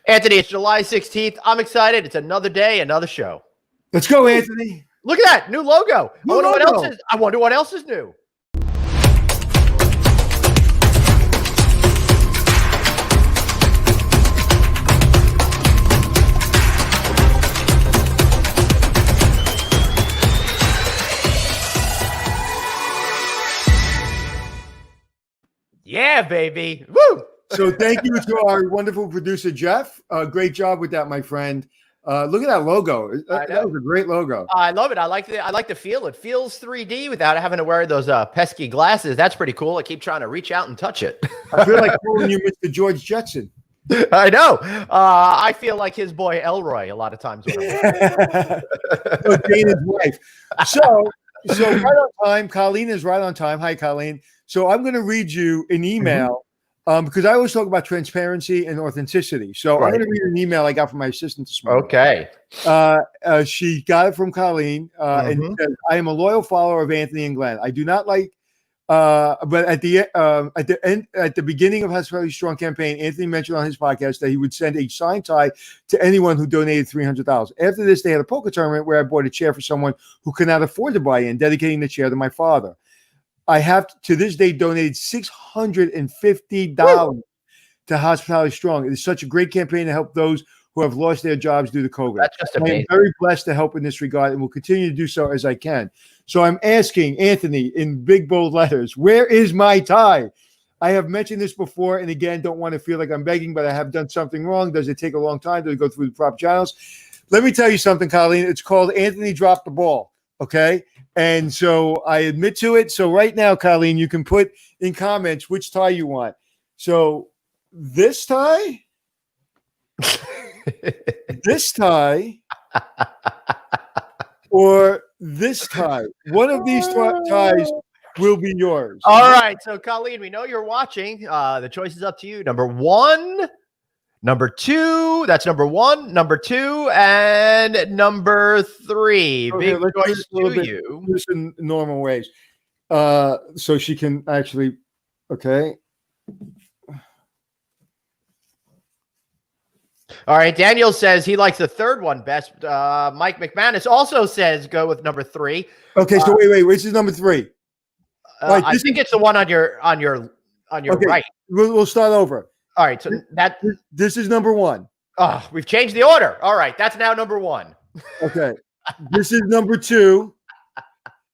Anthony, it's July 16th. I'm excited. It's another day, another show. Let's go, Anthony. Look at that new logo. I wonder what else is new. Yeah, baby. Woo! So thank you to our wonderful producer, Jeff. Great job with that, my friend. Look at that logo. That was a great logo. I love it. I like the feel. It feels 3D without having to wear those pesky glasses. That's pretty cool. I keep trying to reach out and touch it. I feel like calling you Mr. George Jetson. I know. I feel like his boy Elroy a lot of times. Dana's wife. So right on time. Colleen is right on time. Hi, Colleen. So I'm going to read you an email because I always talk about transparency and authenticity. So I'm going to read an email I got from my assistant this morning. Okay. She got it from Colleen, and it says, "I am a loyal follower of Anthony and Glenn. I do not like, but at the beginning of Hospitality Strong campaign, Anthony mentioned on his podcast that he would send a signed tie to anyone who donated $300. After this, they had a poker tournament where I bought a chair for someone who could not afford to buy in, dedicating the chair to my father. I have to this day donated $650 to Hospitality Strong. It is such a great campaign to help those who have lost their jobs due to COVID. That's just amazing. I'm very blessed to help in this regard and will continue to do so as I can. So I'm asking Anthony in big, bold letters, where is my tie? I have mentioned this before, and again, don't want to feel like I'm begging, but I have done something wrong. Does it take a long time? Does it go through the proper channels? Let me tell you something, Colleen. It's called Anthony Dropped the Ball, okay? And so I admit to it. So right now, Colleen, you can put in comments which tie you want. So this tie, this tie, or this tie. One of these ties will be yours. All right. So, Colleen, we know you're watching. The choice is up to you. Number one, number two. That's number one, number two, and number three. Okay, big choice to you. Just in normal ways. So she can actually, okay. All right. Daniel says he likes the third one best. Mike McManus also says go with number three. Okay. So wait. Which is number three? Right, I think it's the one on your okay, right. We'll start over. All right. So this is number one. Oh, we've changed the order. All right. That's now number one. Okay. This is number two.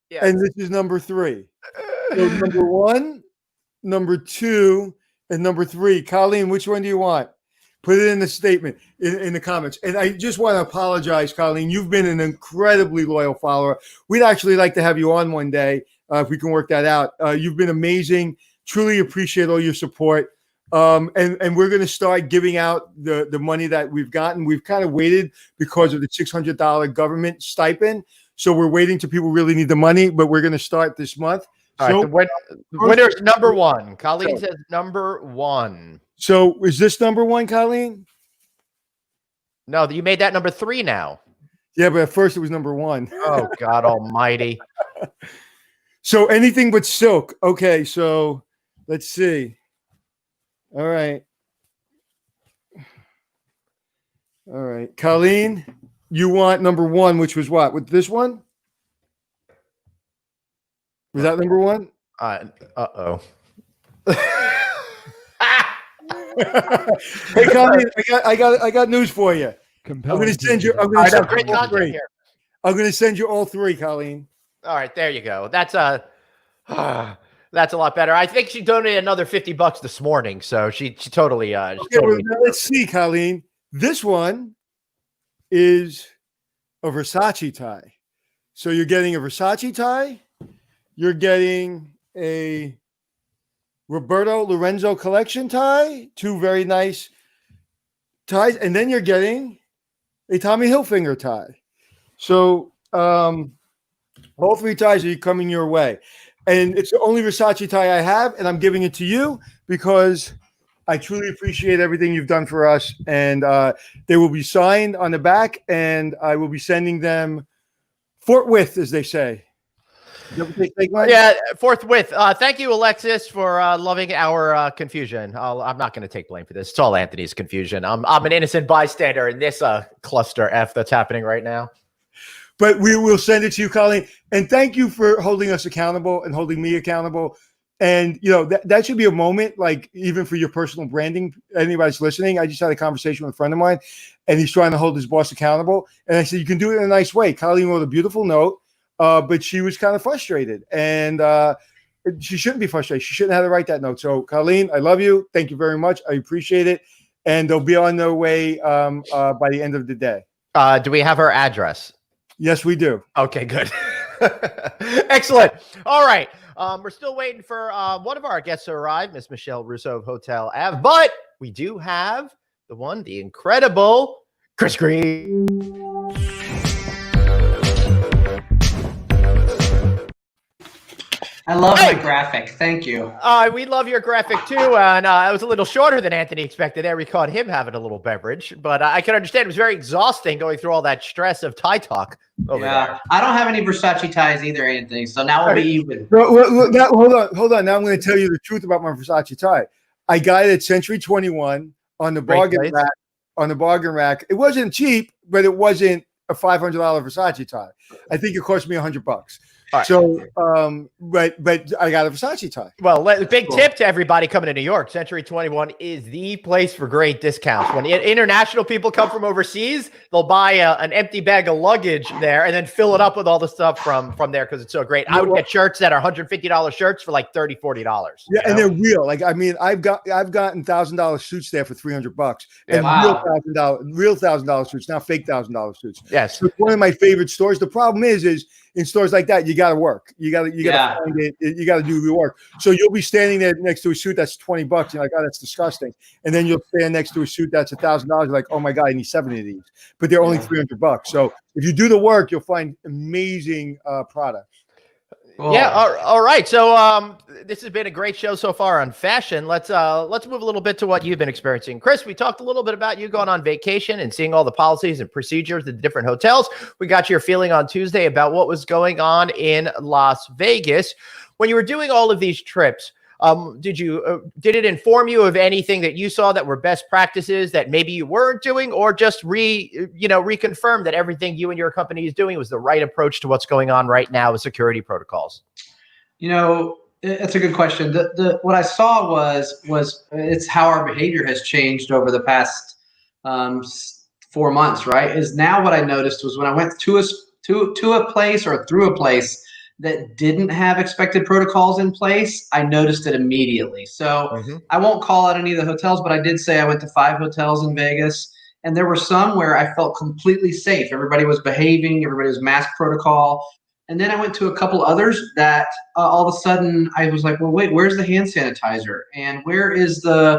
Yes. And this is number three. So number one, number two, and number three. Colleen, which one do you want? Put it in the statement, in the comments. And I just want to apologize, Colleen. You've been an incredibly loyal follower. We'd actually like to have you on one day if we can work that out. You've been amazing. Truly appreciate all your support. And we're going to start giving out the money that we've gotten. We've kind of waited because of the $600 government stipend. So we're waiting till people really need the money, but we're going to start this month. All right, the winner's number one. Colleen says number one. So is this number one, Colleen? No, you made that number three now. Yeah, but at first it was number one. Oh, God almighty. So anything but silk. Okay, so let's see. All right. All right. Colleen, you want number one, which was what? With this one? Was that number one? Uh-oh. Hey, Colleen, I got news for you. I'm going to send you. I'm going to send you all three, Colleen. All right, there you go. That's a lot better. I think she donated another $50 this morning, so she totally. Well, let's see, Colleen. This one is a Versace tie. So you're getting a Versace tie. You're getting a Roberto Lorenzo collection tie, two very nice ties, and then you're getting a Tommy Hilfiger tie. So all three ties are coming your way. And it's the only Versace tie I have, and I'm giving it to you because I truly appreciate everything you've done for us. And they will be signed on the back, and I will be sending them forthwith, as they say. You ever take steak lunch? Yeah, forthwith. Thank you, Alexis, for loving our confusion. I'm not going to take blame for this. It's all Anthony's confusion. I'm an innocent bystander in this cluster F that's happening right now. But we will send it to you, Colleen. And thank you for holding us accountable and holding me accountable. And, that should be a moment, like even for your personal branding, anybody's listening. I just had a conversation with a friend of mine, and he's trying to hold his boss accountable. And I said, you can do it in a nice way. Colleen wrote a beautiful note, but she was kind of frustrated. And she shouldn't be frustrated. She shouldn't have to write that note. So, Colleen, I love you. Thank you very much. I appreciate it. And they'll be on their way by the end of the day. Do we have her address? Yes, we do. Okay, good. Excellent. All right. We're still waiting for one of our guests to arrive, Miss Michelle Russo of HotelAVE, but we do have the incredible Chris Green. I love my graphic. Thank you. We love your graphic too. And it was a little shorter than Anthony expected there. We caught him having a little beverage, but I can understand it was very exhausting going through all that stress of tie talk over there. I don't have any Versace ties either, Anthony. So now we'll be even. Hold on. Now I'm going to tell you the truth about my Versace tie. I got it at Century 21 on the bargain rack. On the bargain rack. It wasn't cheap, but it wasn't a $500 Versace tie. I think it cost me $100. Right. So, but I got a Versace tie. Well, big tip to everybody coming to New York. Century 21 is the place for great discounts. When international people come from overseas, they'll buy an empty bag of luggage there and then fill it up with all the stuff from there because it's so great. I would get shirts that are $150 shirts for like $30, $40. Yeah, and they're real. Like, I mean, I've gotten $1,000 suits there for $300, and real $1,000 suits, not fake $1,000 suits. Yes, so it's one of my favorite stores. The problem is in stores like that, you got to work. You got to find it. You got to do the work. So you'll be standing there next to a suit that's $20. You're like, oh, that's disgusting. And then you'll stand next to a suit that's $1,000. You're like, oh my God, I need 70 of these. But they're only $300. So if you do the work, you'll find amazing products. Cool. Yeah. All right. So this has been a great show so far on fashion. Let's move a little bit to what you've been experiencing. Chris, we talked a little bit about you going on vacation and seeing all the policies and procedures at the different hotels. We got your feeling on Tuesday about what was going on in Las Vegas. When you were doing all of these trips, did it inform you of anything that you saw that were best practices that maybe you weren't doing, or just reconfirm that everything you and your company is doing was the right approach to what's going on right now with security protocols? It's a good question. What I saw was it's how our behavior has changed over the past 4 months. Right? Is now what I noticed was when I went to a place or through a place that didn't have expected protocols in place, I noticed it immediately. So I won't call out any of the hotels, but I did say I went to 5 hotels in Vegas, and there were some where I felt completely safe. Everybody was behaving, everybody was mask protocol. And then I went to a couple others that all of a sudden I was like, well, wait, where's the hand sanitizer? And where is I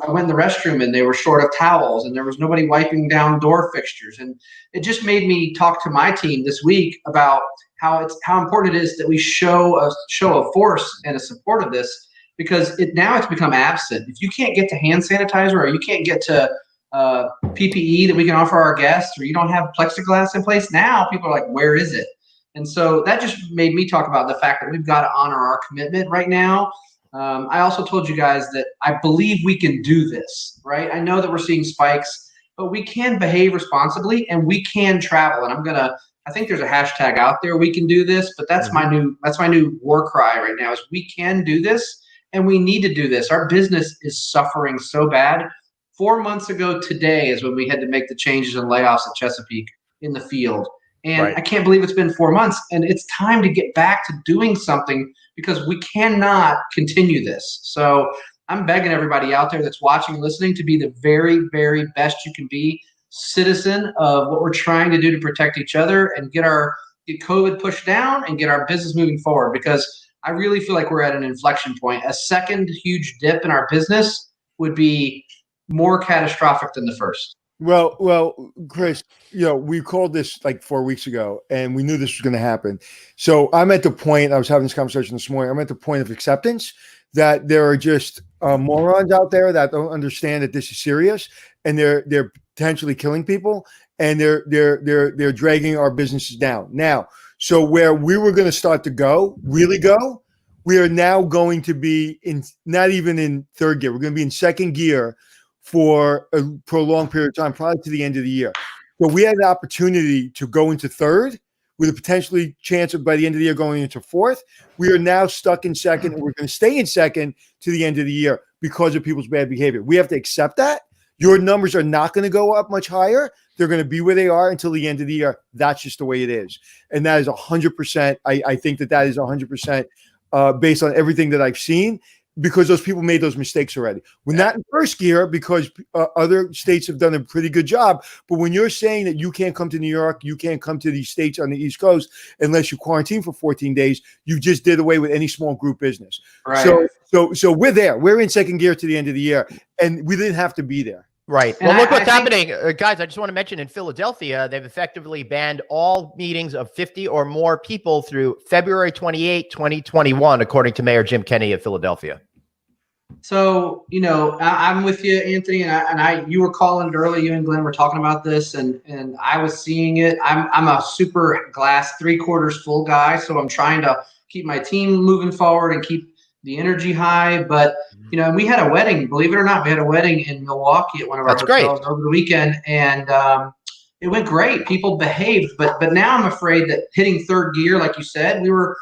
went in the restroom and they were short of towels and there was nobody wiping down door fixtures. And it just made me talk to my team this week about how important it is that we show a force and a support of this, because now it's become absent. If you can't get to hand sanitizer, or you can't get to PPE that we can offer our guests, or you don't have plexiglass in place, now people are like, where is it? And so that just made me talk about the fact that we've got to honor our commitment right now. I also told you guys that I believe we can do this, right? I know that we're seeing spikes, but we can behave responsibly and we can travel. And I think there's a hashtag out there, we can do this, but that's my new war cry right now, is we can do this and we need to do this. Our business is suffering so bad. 4 months ago today is when we had to make the changes and layoffs at Chesapeake in the field. And I can't believe it's been 4 months, and it's time to get back to doing something, because we cannot continue this. So I'm begging everybody out there that's watching and listening to be the very, very best you can be, citizen of what we're trying to do to protect each other and get COVID pushed down and get our business moving forward, because I really feel like we're at an inflection point. A second huge dip in our business would be more catastrophic than the first. Well, Chris, we called this like 4 weeks ago and we knew this was going to happen. So I'm at the point, I was having this conversation this morning, I'm at the point of acceptance that there are just morons out there that don't understand that this is serious, and they're potentially killing people, and they're dragging our businesses down. Now, So where we were going to start to really go, we are now going to be not even in third gear. We're going to be in second gear for a prolonged period of time, probably to the end of the year. So we had an opportunity to go into third with a potentially chance of by the end of the year going into fourth. We are now stuck in second, and we're going to stay in second to the end of the year because of people's bad behavior. We have to accept that. Your numbers are not going to go up much higher. They're going to be where they are until the end of the year. That's just the way it is. And that is 100%. I think that is 100% based on everything that I've seen, because those people made those mistakes already. We're not in first gear because other states have done a pretty good job. But when you're saying that you can't come to New York, you can't come to these states on the East Coast unless you quarantine for 14 days, you just did away with any small group business. Right. So we're there. We're in second gear to the end of the year, and we didn't have to be there. Right. Well, look what's happening. Guys, I just want to mention in Philadelphia, they've effectively banned all meetings of 50 or more people through February 28, 2021, according to Mayor Jim Kenney of Philadelphia. So, I'm with you, Anthony, and you were calling it early. You and Glenn were talking about this, and I was seeing it. I'm a super glass 3/4 full guy, so I'm trying to keep my team moving forward and keep the energy high. But we had a wedding. Believe it or not, we had a wedding in Milwaukee at one of our hotels over the weekend, and it went great. People behaved, but now I'm afraid that hitting third gear, like you said, we were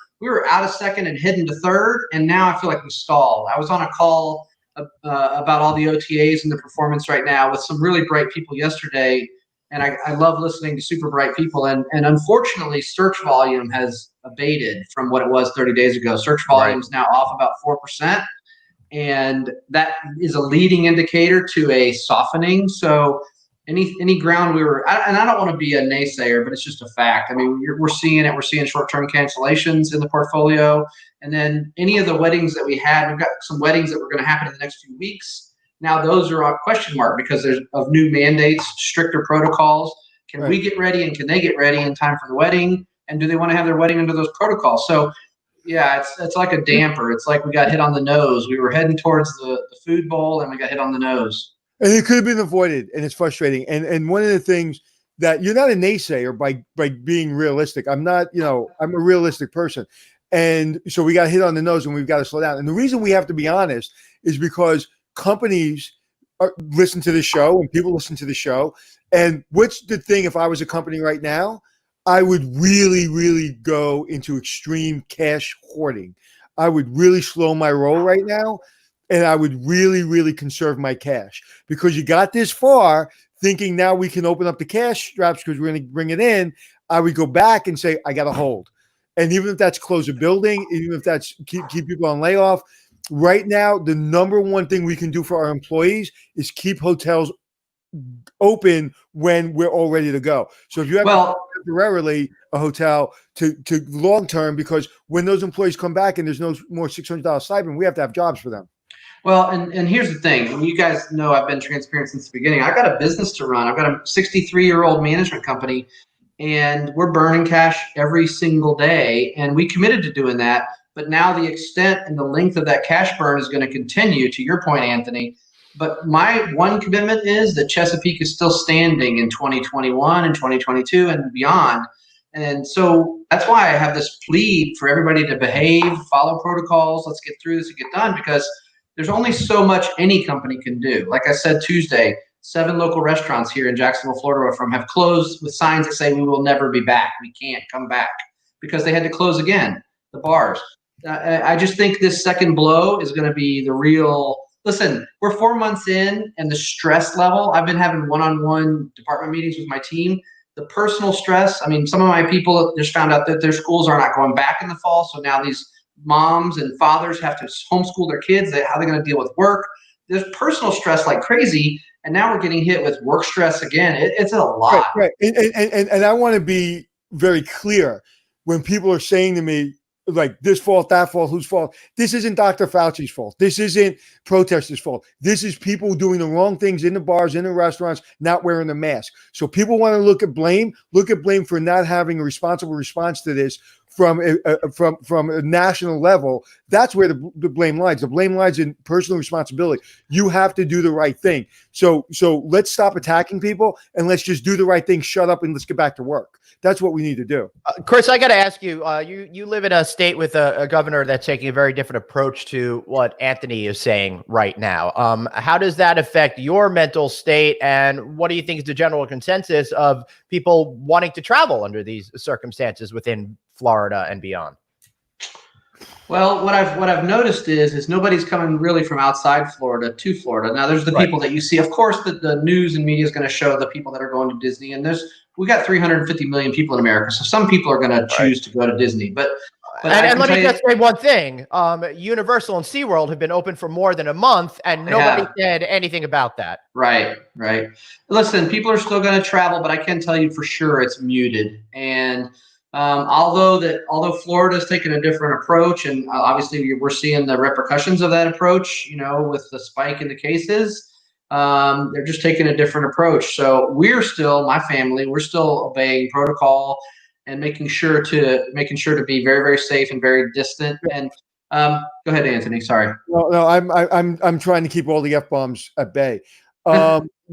out of second and heading to third, and now I feel like we stalled. I was on a call about all the OTAs and the performance right now with some really bright people yesterday, and I love listening to super bright people. And unfortunately, search volume has abated from what it was 30 days ago. Search volume is now off about 4%, and that is a leading indicator to a softening. So any ground and I don't want to be a naysayer, but it's just a fact. I mean, we're seeing it. We're seeing short-term cancellations in the portfolio. And then any of the weddings that we had, we've got some weddings that were going to happen in the next few weeks. Now those are on question mark because there's of new mandates, stricter protocols. Can we get ready, and can they get ready in time for the wedding? And do they want to have their wedding under those protocols? So yeah, it's like a damper. It's like we got hit on the nose. We were heading towards the food bowl, and we got hit on the nose. And it could have been avoided, and it's frustrating. And one of the things that you're not a naysayer by being realistic. I'm not, I'm a realistic person. And so we got hit on the nose, and we've got to slow down. And the reason we have to be honest is because companies listen to the show, and people listen to the show. And what's the thing? If I was a company right now, I would really, really go into extreme cash hoarding. I would really slow my roll right now. And I would really, really conserve my cash, because you got this far thinking now we can open up the cash straps because we're going to bring it in. I would go back and say, I got to hold. And even if that's close a building, even if that's keep people on layoff, right now, the number one thing we can do for our employees is keep hotels open when we're all ready to go. So if you have temporarily a hotel to long term, because when those employees come back and there's no more $600 stipend, we have to have jobs for them. Well, and here's the thing. And you guys know I've been transparent since the beginning. I've got a business to run. I've got a 63-year-old management company, and we're burning cash every single day. And we committed to doing that. But now the extent and the length of that cash burn is going to continue, to your point, Anthony. But my one commitment is that Chesapeake is still standing in 2021 and 2022 and beyond. And so that's why I have this plea for everybody to behave, follow protocols. Let's get through this and get done, because there's only so much any company can do. Like I said Tuesday, 7 local restaurants here in Jacksonville, Florida, have closed with signs that say we will never be back. We can't come back, because they had to close again, the bars. I just think this second blow is going to be the real. Listen, we're 4 months in, and the stress level, I've been having one-on-one department meetings with my team. The personal stress, I mean, some of my people just found out that their schools are not going back in the fall. So now these moms and fathers have to homeschool their kids. How are they going to deal with work? There's personal stress like crazy. And now we're getting hit with work stress again. It's a lot. Right. And I want to be very clear when people are saying to me, like, this fault, that fault, whose fault? This isn't Dr. Fauci's fault. This isn't protesters' fault. This is people doing the wrong things in the bars, in the restaurants, not wearing the mask. So people want to look at blame for not having a responsible response to this from a national level, that's where the blame lies. The blame lies in personal responsibility. You have to do the right thing. So let's stop attacking people and let's just do the right thing. Shut up and let's get back to work. That's what we need to do. Chris, I got to ask you, you live in a state with a governor that's taking a very different approach to what Anthony is saying right now. How does that affect your mental state? And what do you think is the general consensus of people wanting to travel under these circumstances within Florida and beyond? Well, what I've noticed is nobody's coming really from outside Florida to Florida. Now, there's the people that you see. Of course, the news and media is going to show the people that are going to Disney, and we got 350 million people in America, so some people are going to choose to go to Disney. But let me just say one thing: Universal and SeaWorld have been open for more than a month, and nobody said anything about that. Right. Listen, people are still going to travel, but I can tell you for sure it's muted. And although Florida's taken a different approach, and obviously we're seeing the repercussions of that approach, with the spike in the cases, they're just taking a different approach. So my family, we're still obeying protocol and making sure to be very, very safe and very distant. And go ahead, Anthony. Sorry. No, I'm trying to keep all the F-bombs at bay.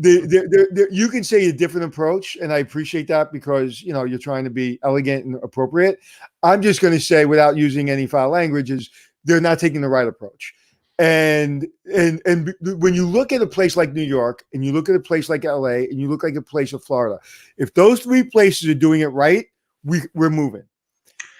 You can say a different approach, and I appreciate that because you're trying to be elegant and appropriate. I'm just going to say, without using any foul language, is they're not taking the right approach. And when you look at a place like New York, and you look at a place like LA, and you look like a place of Florida, if those three places are doing it right, we're moving.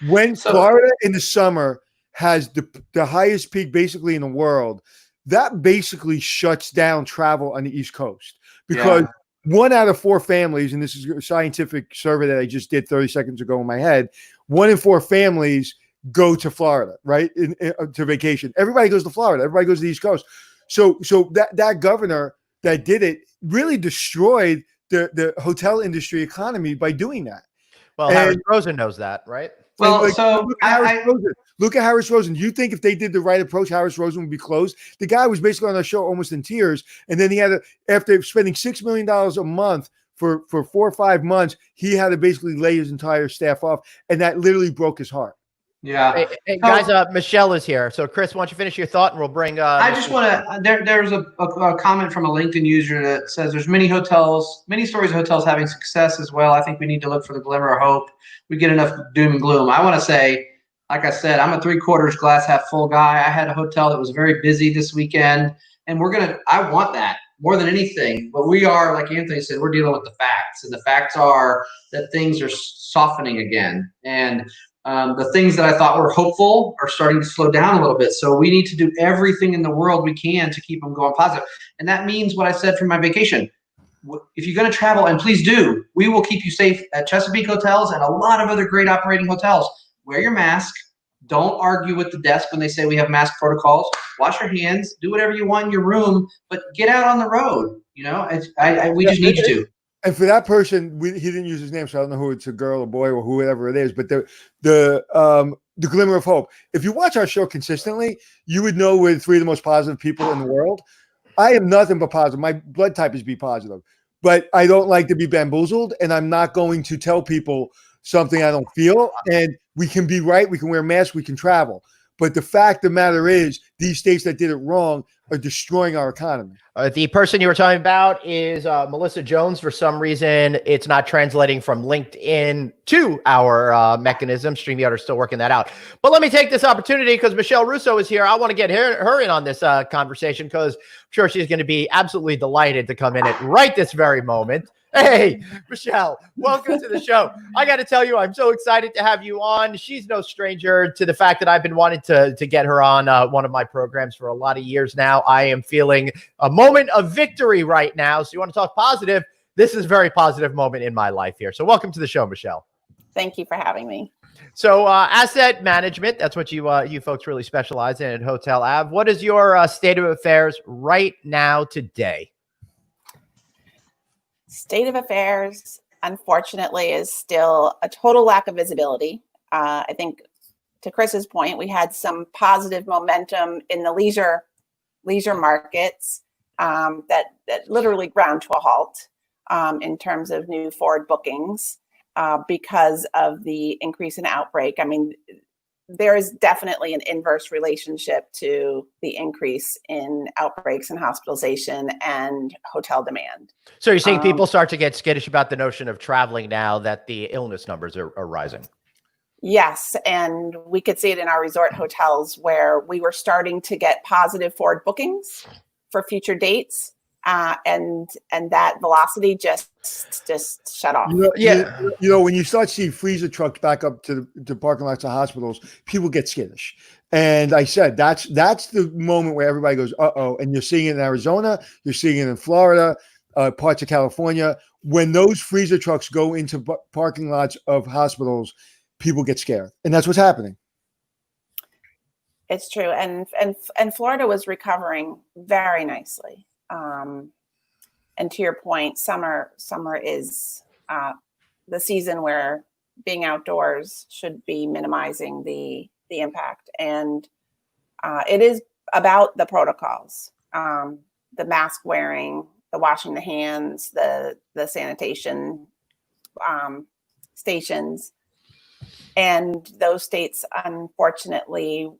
When Florida in the summer has the highest peak basically in the world, that basically shuts down travel on the East Coast because 1 out of 4 families, and this is a scientific survey that I just did 30 seconds ago in my head, 1 in 4 families go to Florida, right? To vacation. Everybody goes to Florida. Everybody goes to the East Coast. So that governor that did it really destroyed the hotel industry economy by doing that. Well, Harris Rosen knows that, right? Well, look at Harris Rosen. Do you think if they did the right approach, Harris Rosen would be closed? The guy was basically on our show almost in tears. And then he had after spending $6 million a month for 4 or 5 months, he had to basically lay his entire staff off. And that literally broke his heart. Yeah. Hey, guys, Michelle is here. So Chris, why don't you finish your thought and we'll bring I just want to there's a comment from a LinkedIn user that says there's many stories of hotels having success as well. I think we need to look for the glimmer of hope. We get enough doom and gloom. I want to say, like I said, I'm a 3/4 glass half full guy. I had a hotel that was very busy this weekend, and I want that more than anything. But we are, like Anthony said, we're dealing with the facts, and the facts are that things are softening again. And the things that I thought were hopeful are starting to slow down a little bit. So we need to do everything in the world we can to keep them going positive. And that means what I said from my vacation. If you're going to travel, and please do, we will keep you safe at Chesapeake hotels and a lot of other great operating hotels. Wear your mask. Don't argue with the desk when they say we have mask protocols. Wash your hands. Do whatever you want in your room, but get out on the road. We just need you to. And for that person, he didn't use his name, so I don't know who it's a girl or boy or whoever it is. But the glimmer of hope. If you watch our show consistently, you would know we're 3 of the most positive people in the world. I am nothing but positive. My blood type is B positive, but I don't like to be bamboozled, and I'm not going to tell people something I don't feel. And we can be right. We can wear masks. We can travel. But the fact of the matter is, these states that did it wrong are destroying our economy. The person you were talking about is Melissa Jones. For some reason, it's not translating from LinkedIn to our mechanism. StreamYard are still working that out. But let me take this opportunity because Michelle Russo is here. I want to get her in on this conversation because I'm sure she's going to be absolutely delighted to come in at right this very moment. Hey, Michelle, welcome to the show. I got to tell you, I'm so excited to have you on. She's no stranger to the fact that I've been wanting to get her on one of my programs for a lot of years now. I am feeling a moment of victory right now. So you want to talk positive? This is a very positive moment in my life here. So welcome to the show, Michelle. Thank you for having me. So asset management, that's what you folks really specialize in at HotelAVE. What is your state of affairs right now today? State of affairs, unfortunately, is still a total lack of visibility. I think to Chris's point, we had some positive momentum in the leisure markets that literally ground to a halt in terms of new forward bookings. because of the increase in outbreak. I mean, there is definitely an inverse relationship to the increase in outbreaks and hospitalization and hotel demand. So you're seeing people start to get skittish about the notion of traveling now that the illness numbers are rising? Yes, and we could see it in our resort hotels where we were starting to get positive forward bookings for future dates, and that velocity just shut off. When you start seeing freezer trucks back up to the parking lots of hospitals, people get skittish. And I said that's the moment where everybody goes, uh-oh. And you're seeing it in Arizona, you're seeing it in Florida, parts of California. When those freezer trucks go into parking lots of hospitals, people get scared, and that's what's happening. It's true, and Florida was recovering very nicely. And to your point, summer is the season where being outdoors should be minimizing the impact, and it is about the protocols, the mask wearing, the washing the hands, the sanitation stations. And those states, unfortunately,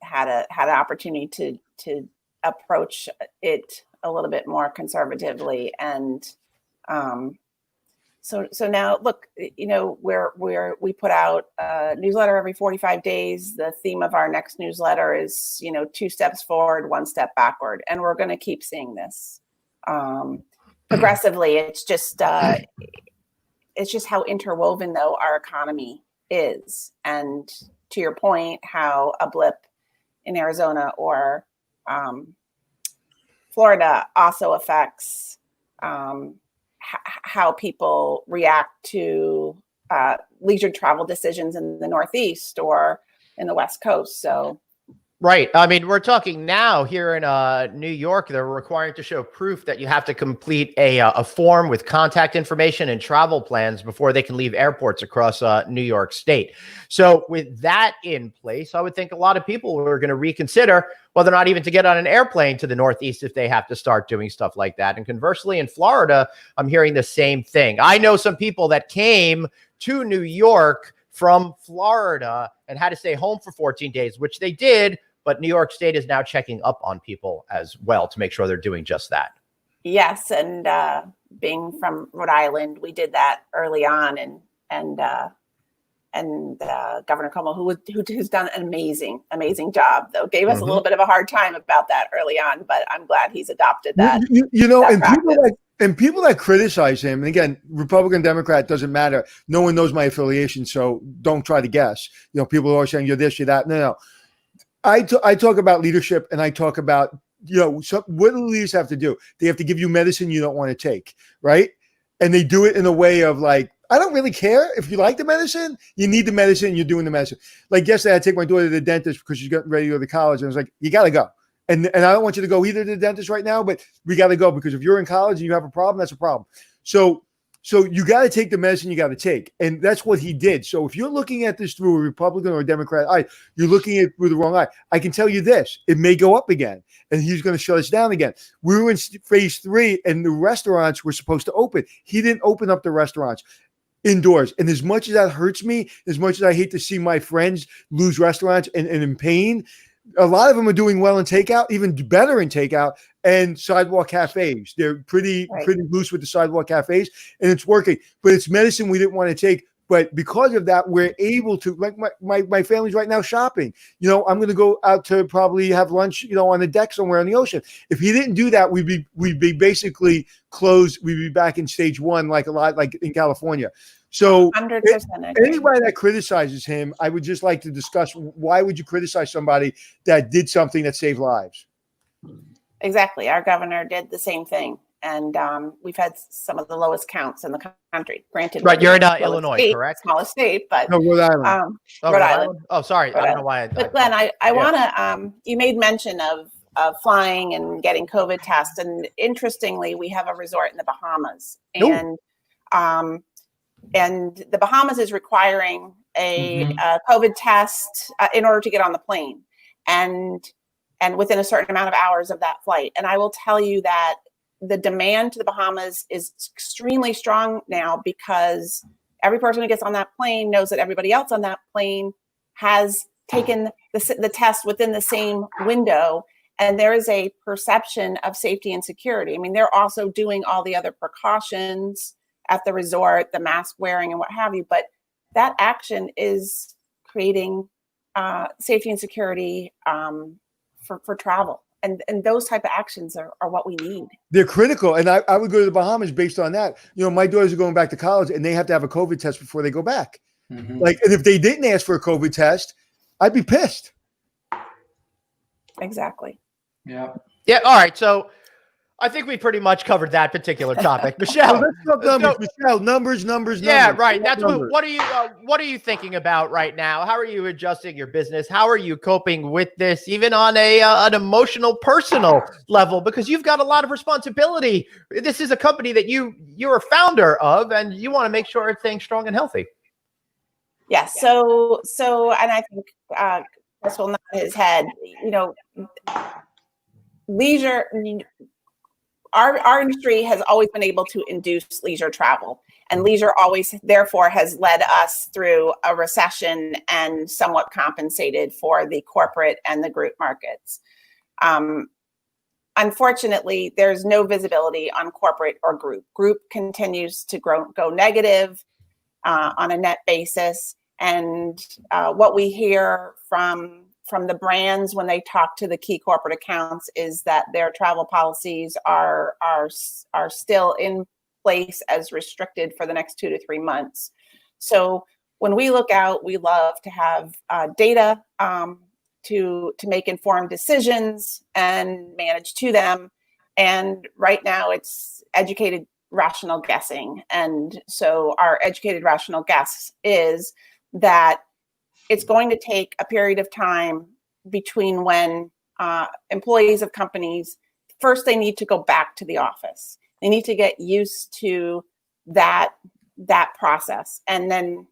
had an opportunity to approach it a little bit more conservatively. And so now, look, we put out a newsletter every 45 days. The theme of our next newsletter is, 2 steps forward, 1 step backward, and we're going to keep seeing this progressively. It's just how interwoven, though, our economy is. And to your point, how a blip in Arizona or Florida also affects how people react to leisure travel decisions in the Northeast or in the West Coast. So. Right. I mean, we're talking now here in New York, they're required to show proof that you have to complete a form with contact information and travel plans before they can leave airports across New York State. So with that in place, I would think a lot of people are going to reconsider whether or not even to get on an airplane to the Northeast if they have to start doing stuff like that. And conversely, in Florida, I'm hearing the same thing. I know some people that came to New York from Florida and had to stay home for 14 days, which they did. But New York State is now checking up on people as well to make sure they're doing just that. Yes, and being from Rhode Island, we did that early on, and Governor Cuomo, who's done an amazing job, though gave us a little bit of a hard time about that early on, but I'm glad he's adopted that. People that criticize him, and again, Republican, Democrat, doesn't matter. No one knows my affiliation, so don't try to guess. People are always saying you're this, you're that. No. I talk about leadership, and I talk about, what do leaders have to do? They have to give you medicine you don't want to take, right? And they do it in a way of like, I don't really care if you like the medicine, you need the medicine, you're doing the medicine. Like yesterday, I take my daughter to the dentist because she's getting ready to go to college, and I was like, you got to go. And I don't want you to go either to the dentist right now, but we got to go because if you're in college and you have a problem, that's a problem. So you got to take the medicine you got to take. And that's what he did. So if you're looking at this through a Republican or a Democrat eye, you're looking at it through the wrong eye. I can tell you this, it may go up again and he's going to shut us down again. We were in phase 3 and the restaurants were supposed to open. He didn't open up the restaurants indoors. And as much as that hurts me, as much as I hate to see my friends lose restaurants and in pain, a lot of them are doing well in takeout, even better in takeout and sidewalk cafes. They're pretty loose with the sidewalk cafes, and it's working. But it's medicine we didn't want to take. But because of that, we're able to, like my family's right now shopping. I'm going to go out to probably have lunch, on the deck somewhere on the ocean. If he didn't do that, we'd be basically closed. We'd be back in stage 1, like in California. So 100%. Anybody that criticizes him, I would just like to discuss, why would you criticize somebody that did something that saved lives? Exactly. Our governor did the same thing. And we've had some of the lowest counts in the country. Granted, right? You're in Illinois, correct? Smallest state, but no, Rhode Island. Rhode Island. Oh, sorry, I don't know why. But Glenn, I want to. You made mention of flying and getting COVID tests, and interestingly, we have a resort in the Bahamas, and the Bahamas is requiring a COVID test in order to get on the plane, and within a certain amount of hours of that flight. And I will tell you that the demand to the Bahamas is extremely strong now because every person who gets on that plane knows that everybody else on that plane has taken the test within the same window. And there is a perception of safety and security. I mean, they're also doing all the other precautions at the resort, the mask wearing and what have you. But that action is creating safety and security for travel. And those type of actions are what we need. They're critical. And I would go to the Bahamas based on that. You know, my daughters are going back to college and they have to have a COVID test before they go back. Mm-hmm. Like, and if they didn't ask for a COVID test, I'd be pissed. Exactly. Yeah. Yeah. All right. So I think we pretty much covered that particular topic. Michelle, let's talk numbers. Michelle, numbers. Yeah, right. That's what are you thinking about right now? How are you adjusting your business? How are you coping with this, even on an emotional, personal level? Because you've got a lot of responsibility. This is a company that you're a founder of, and you want to make sure it's staying strong and healthy. Yes. So, and I think Chris will nod his head. You know, leisure. Our industry has always been able to induce leisure travel, and leisure always, therefore, has led us through a recession and somewhat compensated for the corporate and the group markets. Unfortunately, there's no visibility on corporate or group. Group continues to go negative on a net basis, and what we hear from the brands when they talk to the key corporate accounts is that their travel policies are still in place as restricted for the next 2 to 3 months. So when we look out, we love to have data to make informed decisions and manage to them. And right now it's educated rational guessing. And so our educated rational guess is that it's going to take a period of time between when employees of companies, first they need to go back to the office. They need to get used to that process. And then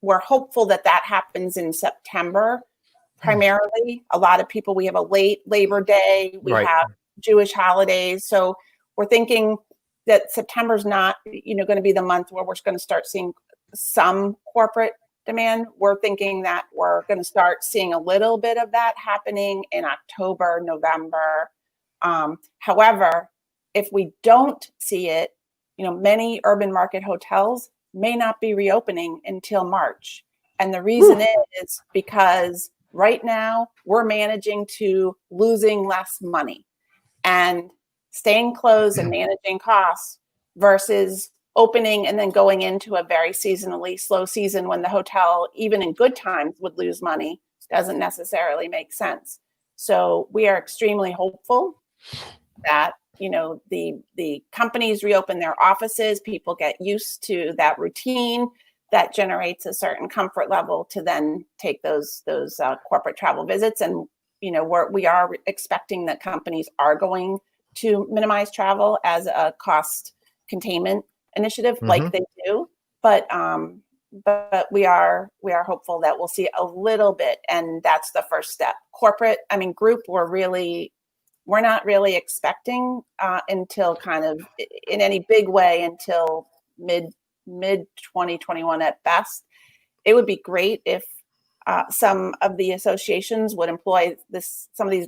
we're hopeful that happens in September. Primarily, a lot of people, we have a late Labor Day, we have Jewish holidays. So we're thinking that September's not, going to be the month where we're going to start seeing some corporate demand. We're thinking that we're going to start seeing a little bit of that happening in October, November. However, if we don't see it, many urban market hotels may not be reopening until March. And the reason is because right now we're managing to losing less money and staying closed and managing costs versus opening and then going into a very seasonally slow season when the hotel, even in good times, would lose money doesn't necessarily make sense. So we are extremely hopeful that, the companies reopen their offices, people get used to that routine that generates a certain comfort level to then take those corporate travel visits. And, we are expecting that companies are going to minimize travel as a cost containment initiative like they do, but we are hopeful that we'll see a little bit, and that's the first step. Corporate, group, we're not really expecting until kind of in any big way until mid 2021 at best. It would be great if some of the associations would employ some of these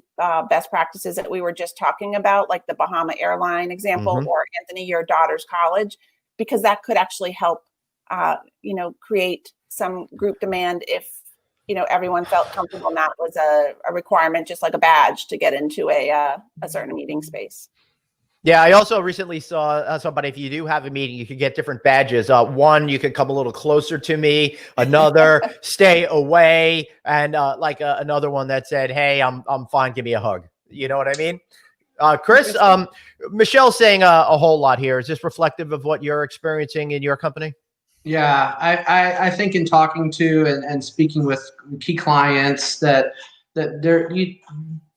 best practices that we were just talking about, like the Bahama Airline example, or Anthony, your daughter's college, because that could actually help, create some group demand if, everyone felt comfortable and that was a requirement, just like a badge to get into a certain meeting space. Yeah, I also recently saw somebody, if you do have a meeting, you could get different badges. One, you could come a little closer to me. Another, stay away. And another one that said, hey, I'm fine. Give me a hug. You know what I mean? Chris, Michelle's saying a whole lot here. Is this reflective of what you're experiencing in your company? Yeah, I think in talking to and speaking with key clients that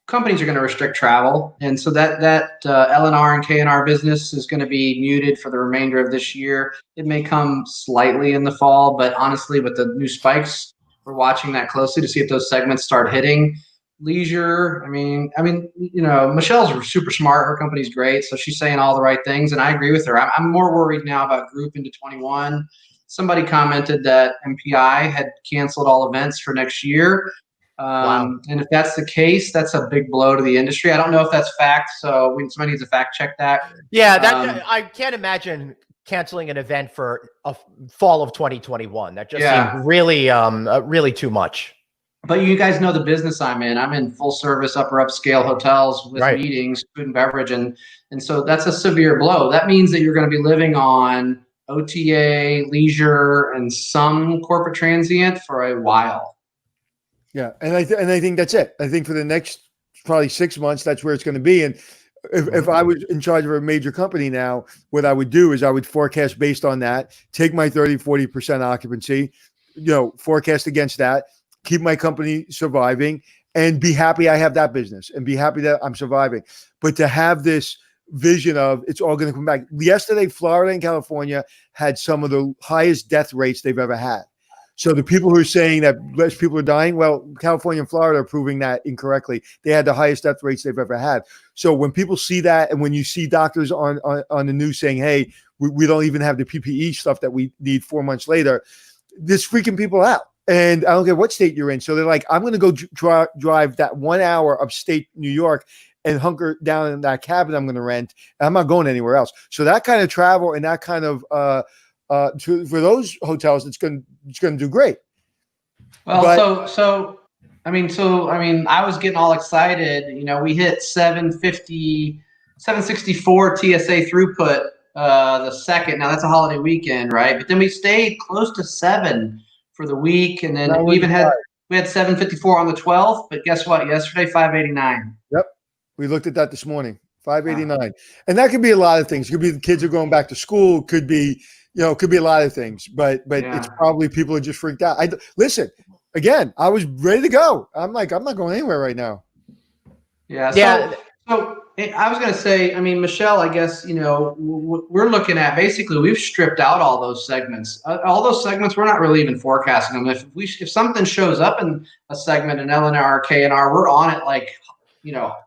companies are going to restrict travel, and so that L&R and K&R business is going to be muted for the remainder of this year. It may come slightly in the fall, but honestly, with the new spikes, we're watching that closely to see if those segments start hitting. leisure. I mean, Michelle's super smart. Her company's great, so she's saying all the right things, and I agree with her. I'm more worried now about group into 21. Somebody commented that MPI had canceled all events for next year. Wow. And if that's the case, that's a big blow to the industry. I don't know if that's fact, so somebody needs to fact check that. Yeah, I can't imagine canceling an event for a fall of 2021. That just seemed really, really too much. But you guys know the business I'm in. I'm in full service, upscale hotels with meetings, food and beverage, and so that's a severe blow. That means that you're going to be living on OTA, leisure, and some corporate transient for a while. Yeah, and I think that's it. I think for the next probably 6 months, that's where it's going to be. And if I was in charge of a major company now, what I would do is I would forecast based on that, take my 30-40% occupancy, forecast against that, keep my company surviving, and be happy I have that business and be happy that I'm surviving. But to have this vision of it's all going to come back. Yesterday, Florida and California had some of the highest death rates they've ever had. So the people who are saying that less people are dying, well, California and Florida are proving that incorrectly. They had the highest death rates they've ever had. So when people see that, and when you see doctors on the news saying, hey, we don't even have the PPE stuff that we need 4 months later, this freaking people out. And I don't care what state you're in. So they're like, I'm going to go drive that 1 hour upstate New York and hunker down in that cabin I'm going to rent. And I'm not going anywhere else. So that kind of travel and that kind of for those hotels, it's going to do great. Well, so I was getting all excited. We hit 764 TSA throughput the second. Now that's a holiday weekend, right? But then we stayed close to 7 for the week, and then we had 754 on the 12th. But guess what? Yesterday, 589. Yep, we looked at that this morning. 589, and that could be a lot of things. It could be the kids are going back to school. Could be could be a lot of things, but it's probably people are just freaked out. Listen, again, I was ready to go. I'm like, I'm not going anywhere right now. Yeah. So I was going to say, Michelle, I guess, we're looking at basically we've stripped out all those segments. All those segments, we're not really even forecasting them. If something shows up in a segment in LNR, KNR, we're on it like,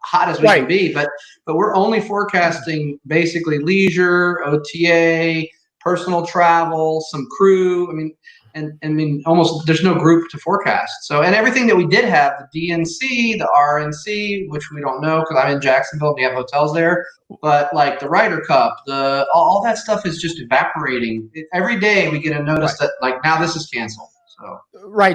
hot as we can be. But we're only forecasting basically leisure, OTA, personal travel, some crew. Almost there's no group to forecast. So, and everything that we did have, the DNC, the RNC, which we don't know because I'm in Jacksonville, we have hotels there, but like the Ryder Cup, all that stuff is just evaporating. Every day we get a notice that like now this is canceled.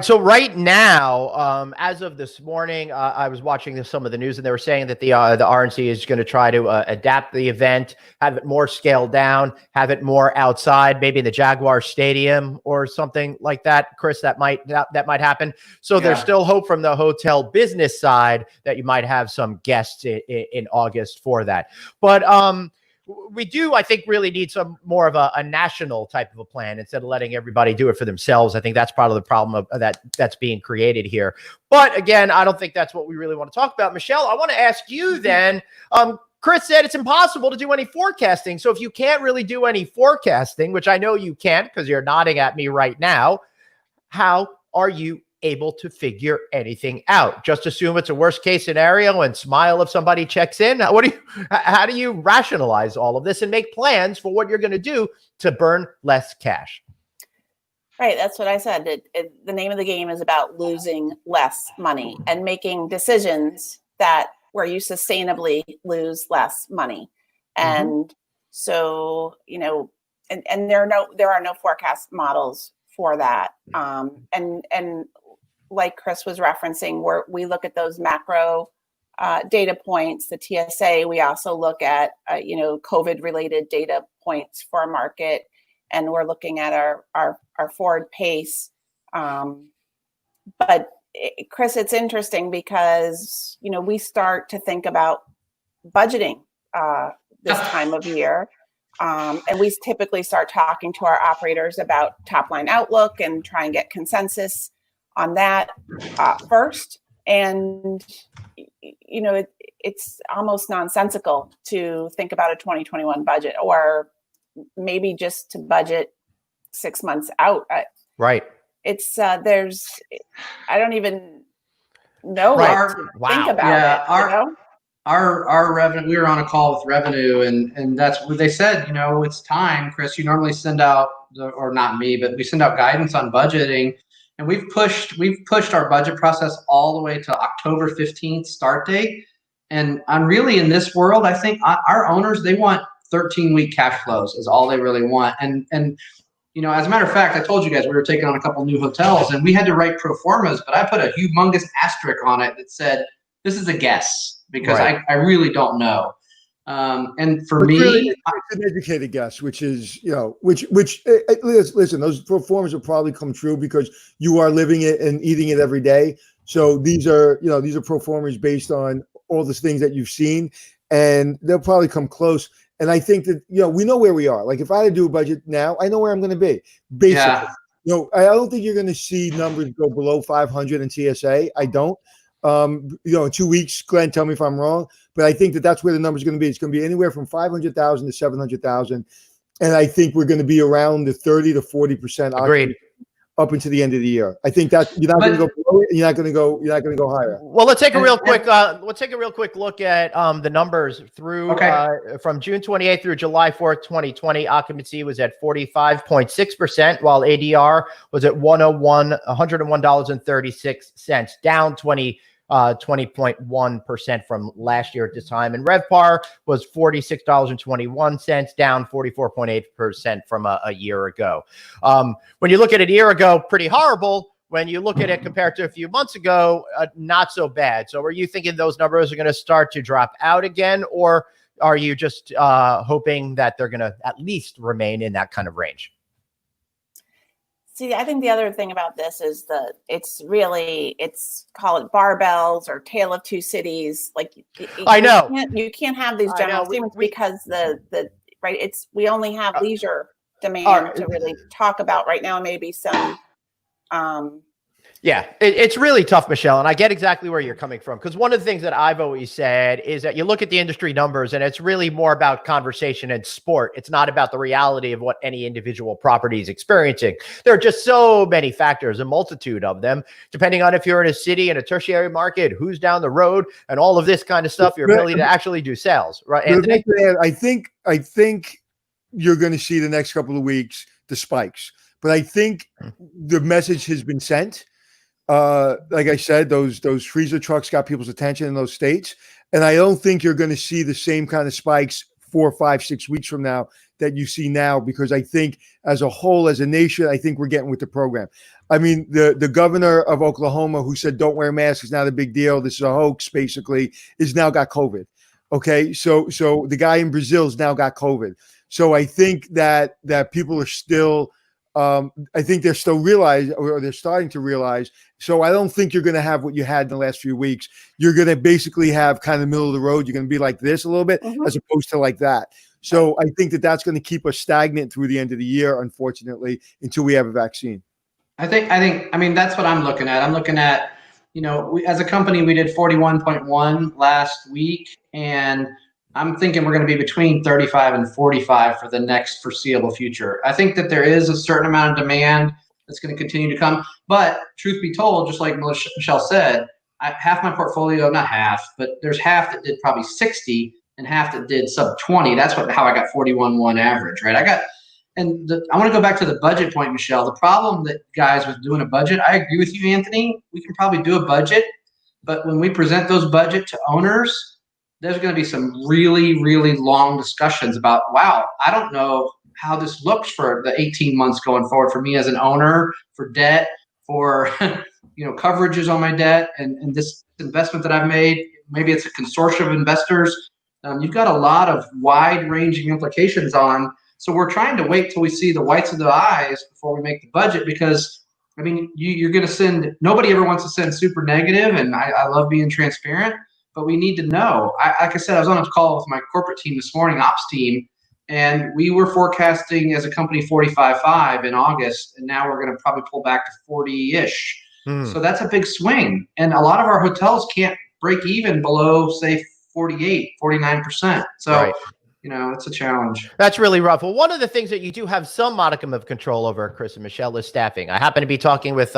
So right now, as of this morning, I was watching some of the news, and they were saying that the RNC is going to try to adapt the event, have it more scaled down, have it more outside, maybe in the Jaguar Stadium or something like that. Chris, that might happen. So there's still hope from the hotel business side that you might have some guests in August for that. But we do, I think, really need some more of a national type of a plan instead of letting everybody do it for themselves. I think that's part of the problem that's being created here. But again, I don't think that's what we really want to talk about. Michelle, I want to ask you then, Chris said it's impossible to do any forecasting. So if you can't really do any forecasting, which I know you can't because you're nodding at me right now, how are you able to figure anything out? Just assume it's a worst case scenario and smile if somebody checks in? How do you rationalize all of this and make plans for what you're going to do to burn less cash? Right. That's what I said. The name of the game is about losing less money and making decisions where you sustainably lose less money. And so, and there are no forecast models for that. And like Chris was referencing, where we look at those macro data points, the TSA, we also look at, COVID related data points for a market, and we're looking at our forward pace. But Chris, it's interesting because, we start to think about budgeting this time of year. And we typically start talking to our operators about top line outlook and try and get consensus on that first. And, it's almost nonsensical to think about a 2021 budget, or maybe just to budget 6 months out. Right. It's know Right. it, to think about Yeah, it. You know? our revenue, we were on a call with revenue, and that's what they said. It's time. Chris, you normally send out or not me, but we send out guidance on budgeting, and we've pushed our budget process all the way to October 15th start date. And I'm really, in this world, I think our owners, they want 13-week cash flows is all they really want. And as a matter of fact, I told you guys we were taking on a couple new hotels, and we had to write pro formas, but I put a humongous asterisk on it that said, this is a guess, because Right. I really don't know. And for But me, really, it's an educated guess, which is, listen, those performers will probably come true because you are living it and eating it every day. So these are performers based on all the things that you've seen, and they'll probably come close. And I think that, we know where we are. Like, if I had to do a budget now, I know where I'm going to be. Basically, yeah, I don't think you're going to see numbers go below 500 in TSA. I don't. In 2 weeks, Glenn, tell me if I'm wrong, but I think that that's where the number is going to be. It's going to be anywhere from 500,000 to 700,000. And I think we're going to be around the 30 to 40% Agreed. up into the end of the year. I think that you're not going to go below it, and you're not going to go higher. Well, let's take a real quick look at the numbers through from June 28th through July 4th, 2020. Occupancy was at 45.6%, while ADR was at $101.36, down 20.1% from last year at this time. And RevPAR was $46.21, down 44.8% from a year ago. When you look at it a year ago, pretty horrible. When you look at it compared to a few months ago, not so bad. So are you thinking those numbers are going to start to drop out again, or are you just hoping that they're going to at least remain in that kind of range? See, I think the other thing about this is that it's call it barbells or tale of two cities. Like, I know you can't have these general statements because we only have leisure demand to really talk about right now. Maybe some. Yeah, it's really tough, Michelle, and I get exactly where you're coming from, because one of the things that I've always said is that you look at the industry numbers and it's really more about conversation and sport. It's not about the reality of what any individual property is experiencing. There are just so many factors, a multitude of them, depending on if you're in a city, in a tertiary market, who's down the road, and all of this kind of stuff, your ability to actually do sales, right, Anthony? I think you're going to see the next couple of weeks the spikes, but I think the message has been sent. Like I said, those freezer trucks got people's attention in those states. And I don't think you're going to see the same kind of spikes 4, 5, 6 weeks from now that you see now, because I think as a whole, as a nation, I think we're getting with the program. I mean, the governor of Oklahoma, who said, don't wear masks, it's not a big deal, this is a hoax, basically, is now got COVID. Okay. So the guy in Brazil's now got COVID. So I think that people are still, I think they're still they're starting to realize. So I don't think you're going to have what you had in the last few weeks. You're going to basically have kind of middle of the road. You're going to be like this a little bit, as opposed to like that. So I think that's going to keep us stagnant through the end of the year, unfortunately, until we have a vaccine. I mean, that's what I'm looking at. I'm looking at, as a company, we did 41.1 last week, and I'm thinking we're going to be between 35 and 45 for the next foreseeable future. I think that there is a certain amount of demand that's going to continue to come. But truth be told, just like Michelle said, half my portfolio, not half, but there's half that did probably 60 and half that did sub 20. That's how I got 41.1 average, right? I want to go back to the budget point, Michelle. The problem that guys with doing a budget, I agree with you, Anthony. We can probably do a budget, but when we present those budget to owners, there's going to be some really, really long discussions about, wow, I don't know how this looks for the 18 months going forward for me as an owner, for debt, for coverages on my debt, and this investment that I've made. Maybe it's a consortium of investors. You've got a lot of wide-ranging implications on. So we're trying to wait till we see the whites of the eyes before we make the budget, because I mean, you're going to send. Nobody ever wants to send super negative, and I love being transparent. But we need to know. Like I said, I was on a call with my corporate team this morning, ops team, and we were forecasting as a company 45.5 in August, and now we're going to probably pull back to 40-ish. So that's a big swing. And a lot of our hotels can't break even below, say, 48, 49%. So it's a challenge. That's really rough. Well, one of the things that you do have some modicum of control over, Chris and Michelle, is staffing. I happen to be talking with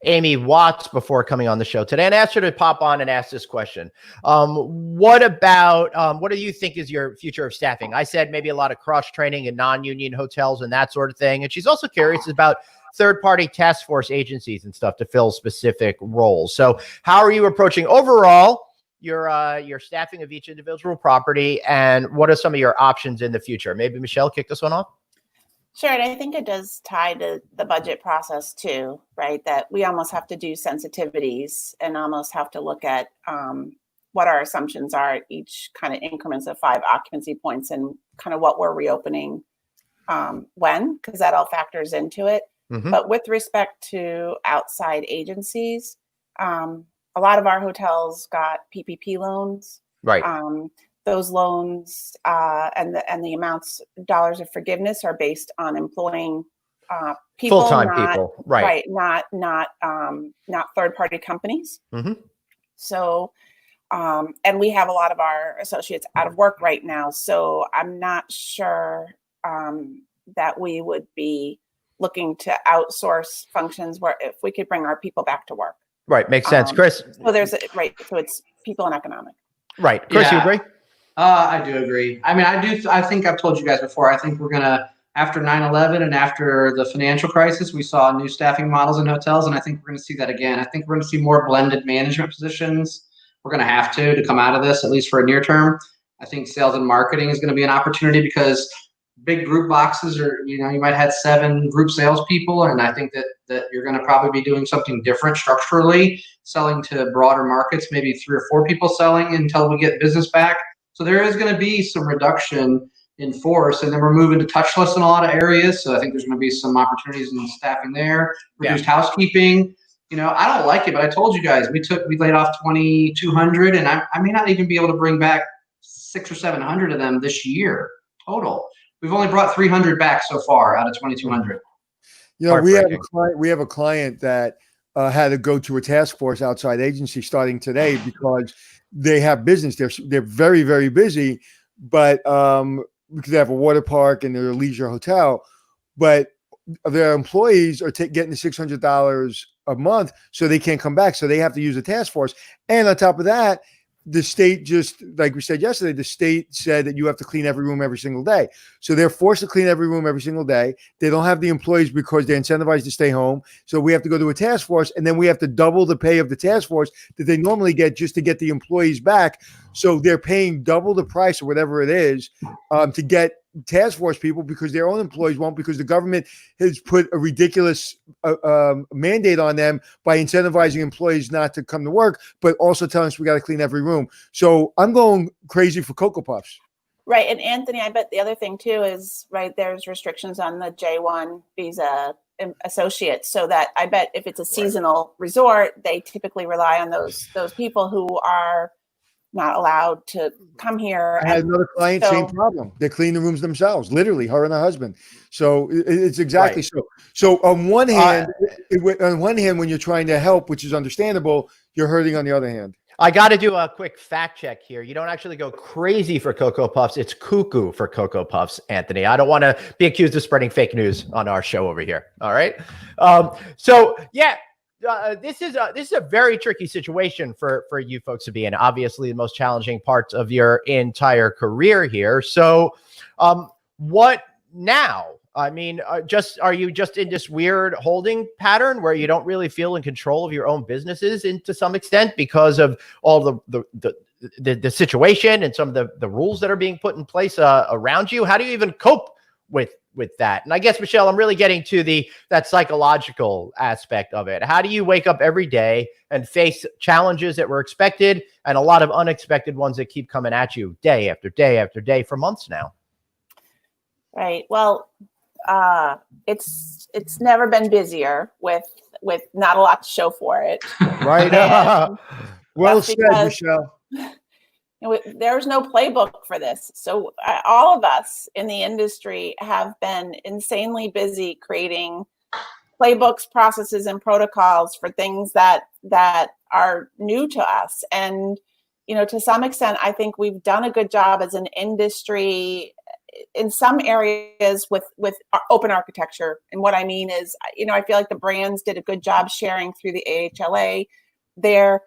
Amy Watts before coming on the show today, and I asked her to pop on and ask this question. What do you think is your future of staffing? I said maybe a lot of cross-training in non-union hotels and that sort of thing. And she's also curious about third-party task force agencies and stuff to fill specific roles. So how are you approaching overall your staffing of each individual property, and what are some of your options in the future? Maybe Michelle, kick this one off. Sure. And I think it does tie to the budget process too, right? That we almost have to do sensitivities and almost have to look at what our assumptions are at each kind of increments of 5 occupancy points and kind of what we're reopening when, because that all factors into it. Mm-hmm. But with respect to outside agencies, a lot of our hotels got PPP loans. Right. Those loans and the amounts, dollars of forgiveness are based on employing people, full-time people, right? Not third-party companies. Mm-hmm. So, and we have a lot of our associates out of work right now. So I'm not sure that we would be looking to outsource functions where if we could bring our people back to work. Right. Makes sense. Chris. So so it's people and economic. Right. Chris, you agree? I do agree. I mean, I think I've told you guys before, I think we're going to, after 9/11 and after the financial crisis, we saw new staffing models in hotels. And I think we're going to see that again. I think we're going to see more blended management positions. We're going to have to come out of this, at least for a near term. I think sales and marketing is going to be an opportunity because big group boxes are, you might have 7 group salespeople. And I think that you're going to probably be doing something different structurally, selling to broader markets, maybe 3 or 4 people selling until we get business back. So there is going to be some reduction in force, and then we're moving to touchless in a lot of areas. So I think there's going to be some opportunities in staffing there, reduced housekeeping. I don't like it, but I told you guys, we laid off 2,200, and I may not even be able to bring back 600 or 700 of them this year total. We've only brought 300 back so far out of 2,200. We have a client that had to go to a task force outside agency starting today because they have business. They're very, very busy, but because they have a water park and they're a leisure hotel, but their employees are getting the $600 a month, so they can't come back. So they have to use a task force. And on top of that, the state, just like we said yesterday, the state said that you have to clean every room every single day. So they're forced to clean every room every single day. They don't have the employees because they're incentivized to stay home. So we have to go to a task force, and then we have to double the pay of the task force that they normally get just to get the employees back. So they're paying double the price or whatever it is to get task force people because their own employees won't, because the government has put a ridiculous mandate on them by incentivizing employees not to come to work, but also telling us we got to clean every room. So I'm going crazy for Cocoa Puffs. Right. And Anthony, I bet the other thing too is, there's restrictions on the J1 visa associates, so that I bet if it's a seasonal resort, they typically rely on those people who are not allowed to come here. I had another client, same problem. They clean the rooms themselves, literally, her and her husband. So it's exactly so. So on one hand, when you're trying to help, which is understandable, you're hurting on the other hand. I got to do a quick fact check here. You don't actually go crazy for Cocoa Puffs. It's cuckoo for Cocoa Puffs, Anthony. I don't want to be accused of spreading fake news on our show over here. All right. This is a very tricky situation for you folks to be in. Obviously, the most challenging parts of your entire career here. So, what now? I mean, are you just in this weird holding pattern where you don't really feel in control of your own businesses to some extent because of all the situation and some of the rules that are being put in place around you? How do you even cope with that? And I guess, Michelle, I'm really getting to that psychological aspect of it. How do you wake up every day and face challenges that were expected and a lot of unexpected ones that keep coming at you day after day after day for months now? Right. Well, it's never been busier with not a lot to show for it. Right. Well said, Michelle. There's no playbook for this. So all of us in the industry have been insanely busy creating playbooks, processes, and protocols for things that are new to us. And to some extent, I think we've done a good job as an industry in some areas with open architecture. And what I mean is, I feel like the brands did a good job sharing through the AHLA their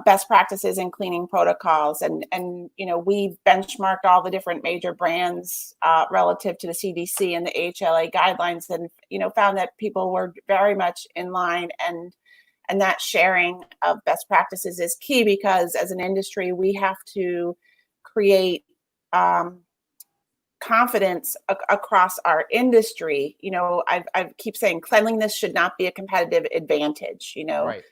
best practices in cleaning protocols. And we benchmarked all the different major brands relative to the CDC and the AHLA guidelines, and, found that people were very much in line. And that sharing of best practices is key, because as an industry, we have to create confidence across our industry. I keep saying cleanliness should not be a competitive advantage, Right.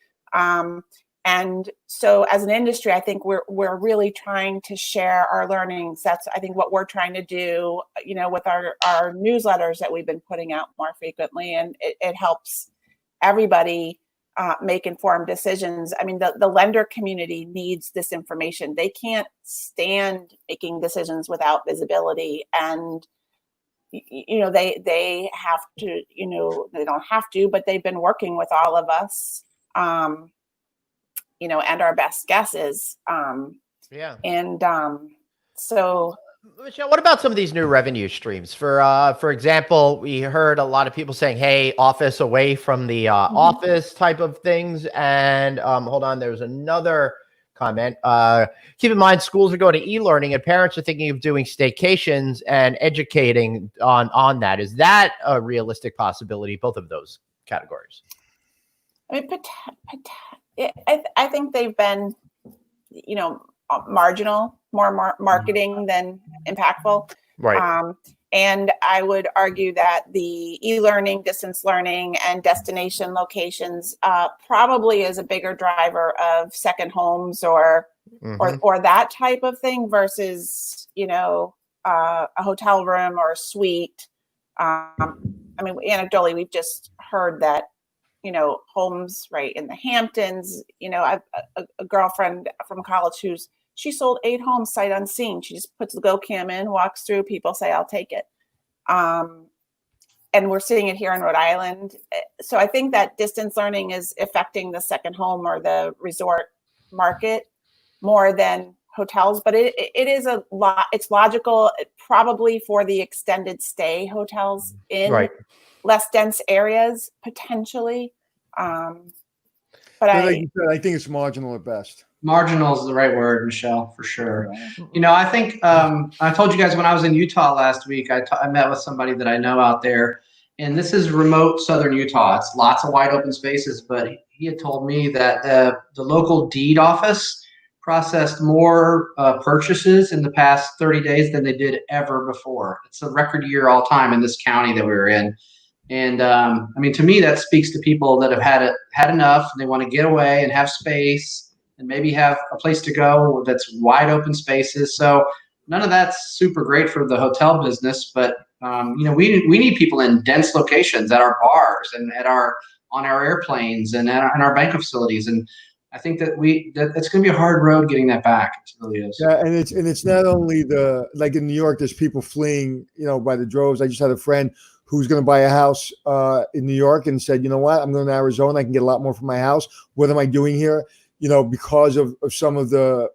And so as an industry, I think we're really trying to share our learnings. That's, I think, what we're trying to do, with our newsletters that we've been putting out more frequently. And it helps everybody make informed decisions. I mean, the lender community needs this information. They can't stand making decisions without visibility. And, they have to, they don't have to, but they've been working with all of us, and our best guesses. Yeah. And so, Michelle, what about some of these new revenue streams? For example, we heard a lot of people saying, "Hey, office away from the office" type of things. And hold on, there's another comment. Keep in mind, schools are going to e-learning, and parents are thinking of doing staycations and educating on that. Is that a realistic possibility? Both of those categories. I mean, I think they've been, marginal, more marketing than impactful. Right. And I would argue that the e-learning, distance learning, and destination locations probably is a bigger driver of second homes or that type of thing versus, a hotel room or a suite. I mean, anecdotally, we've just heard that, homes right in the Hamptons. I've a girlfriend from college she sold 8 homes sight unseen. She just puts the Go Cam in, walks through, people say, "I'll take it." And we're seeing it here in Rhode Island. So I think that distance learning is affecting the second home or the resort market more than hotels, but it is a lot. It's logical, probably for the extended stay hotels in less dense areas, potentially. But like you said, I think it's marginal at best. Marginal is the right word, Michelle, for sure. I think I told you guys when I was in Utah last week, I met with somebody that I know out there, and this is remote southern Utah. It's lots of wide open spaces, but he had told me that the local deed office processed more purchases in the past 30 days than they did ever before. It's a record year all time in this county that we were in. And I mean, to me, that speaks to people that have had enough, and they want to get away and have space and maybe have a place to go that's wide open spaces. So none of that's super great for the hotel business, but we need people in dense locations at our bars and on our airplanes and in our banquet facilities. And I think that it's going to be a hard road getting that back. It really is. Yeah, and it's not only like in New York, there's people fleeing, by the droves. I just had a friend who's going to buy a house in New York and said, "You know what? I'm going to Arizona. I can get a lot more from my house. What am I doing here?" Because of some of the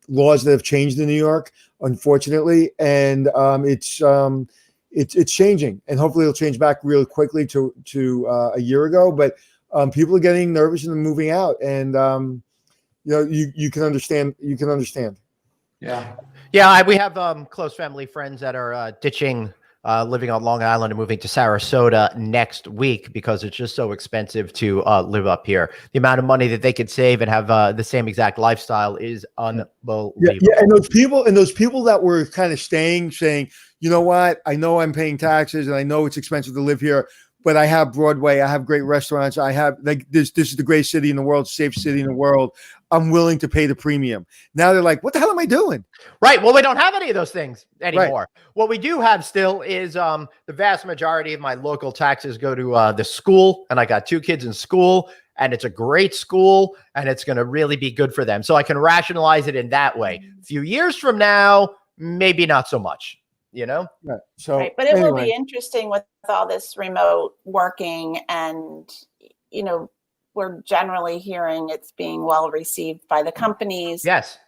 laws that have changed in New York, unfortunately, and it's changing, and hopefully it'll change back really quickly to a year ago. But people are getting nervous and moving out, and you can understand. You can understand. Yeah. We have close family friends that are ditching. Living on Long Island and moving to Sarasota next week because it's just so expensive to live up here. The amount of money that they could save and have the same exact lifestyle is unbelievable. Yeah, and those people that were kind of staying, saying, "You know what? I know I'm paying taxes and I know it's expensive to live here, but I have Broadway, I have great restaurants, I have this is the great city in the world, safe city in the world. I'm willing to pay the premium." Now they're like, "What the hell am I doing?" Right. Well, we don't have any of those things anymore. Right. What we do have still is the vast majority of my local taxes go to the school, and I got 2 kids in school, and it's a great school, and it's going to really be good for them. So I can rationalize it in that way. A few years from now, maybe not so much. Right. So, right. But it will be interesting with all this remote working, and we're generally hearing it's being well received by the companies. Yes.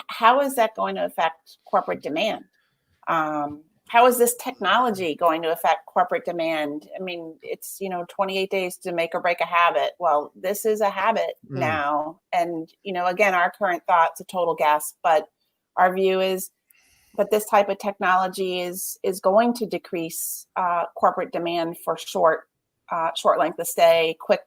how is that going to affect corporate demand? How is this technology going to affect corporate demand? I mean, it's, 28 days to make or break a habit. Well, this is a habit now. And, again, our current thought's a total guess, but our view is, but this type of technology is going to decrease corporate demand for short length of stay, quick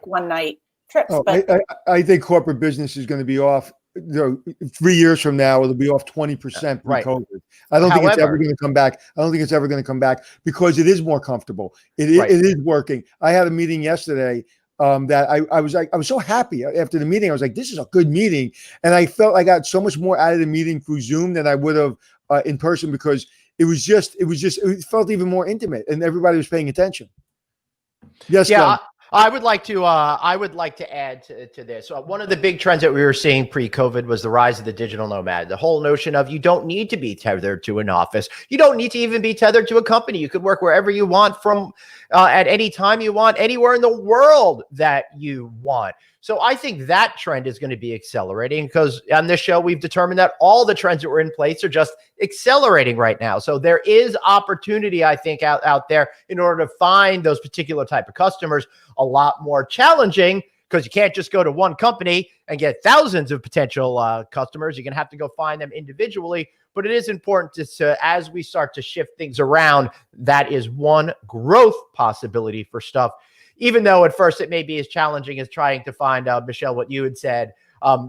one night trips. Oh, But I think corporate business is going to be off. 3 years from now, it'll be off 20% pre-COVID. I don't think it's ever going to come back. I don't think it's ever going to come back because it is more comfortable. It is working. I had a meeting yesterday that I was so happy after the meeting. I was like, this is a good meeting. And I felt I got so much more out of the meeting through Zoom than I would have in person because it felt even more intimate and everybody was paying attention. Yes. Yeah. I would like to add to this. One of the big trends that we were seeing pre-COVID was the rise of the digital nomad. The whole notion of you don't need to be tethered to an office. You don't need to even be tethered to a company. You could work wherever you want from at any time you want, anywhere in the world that you want. So I think that trend is going to be accelerating because on this show, we've determined that all the trends that were in place are just accelerating right now. So there is opportunity, I think, out there in order to find those particular type of customers. A lot more challenging because you can't just go to one company and get thousands of potential customers. You're going to have to go find them individually. But it is important to, as we start to shift things around, that is one growth possibility for stuff. Even though at first it may be as challenging as trying to find, Michelle, what you had said,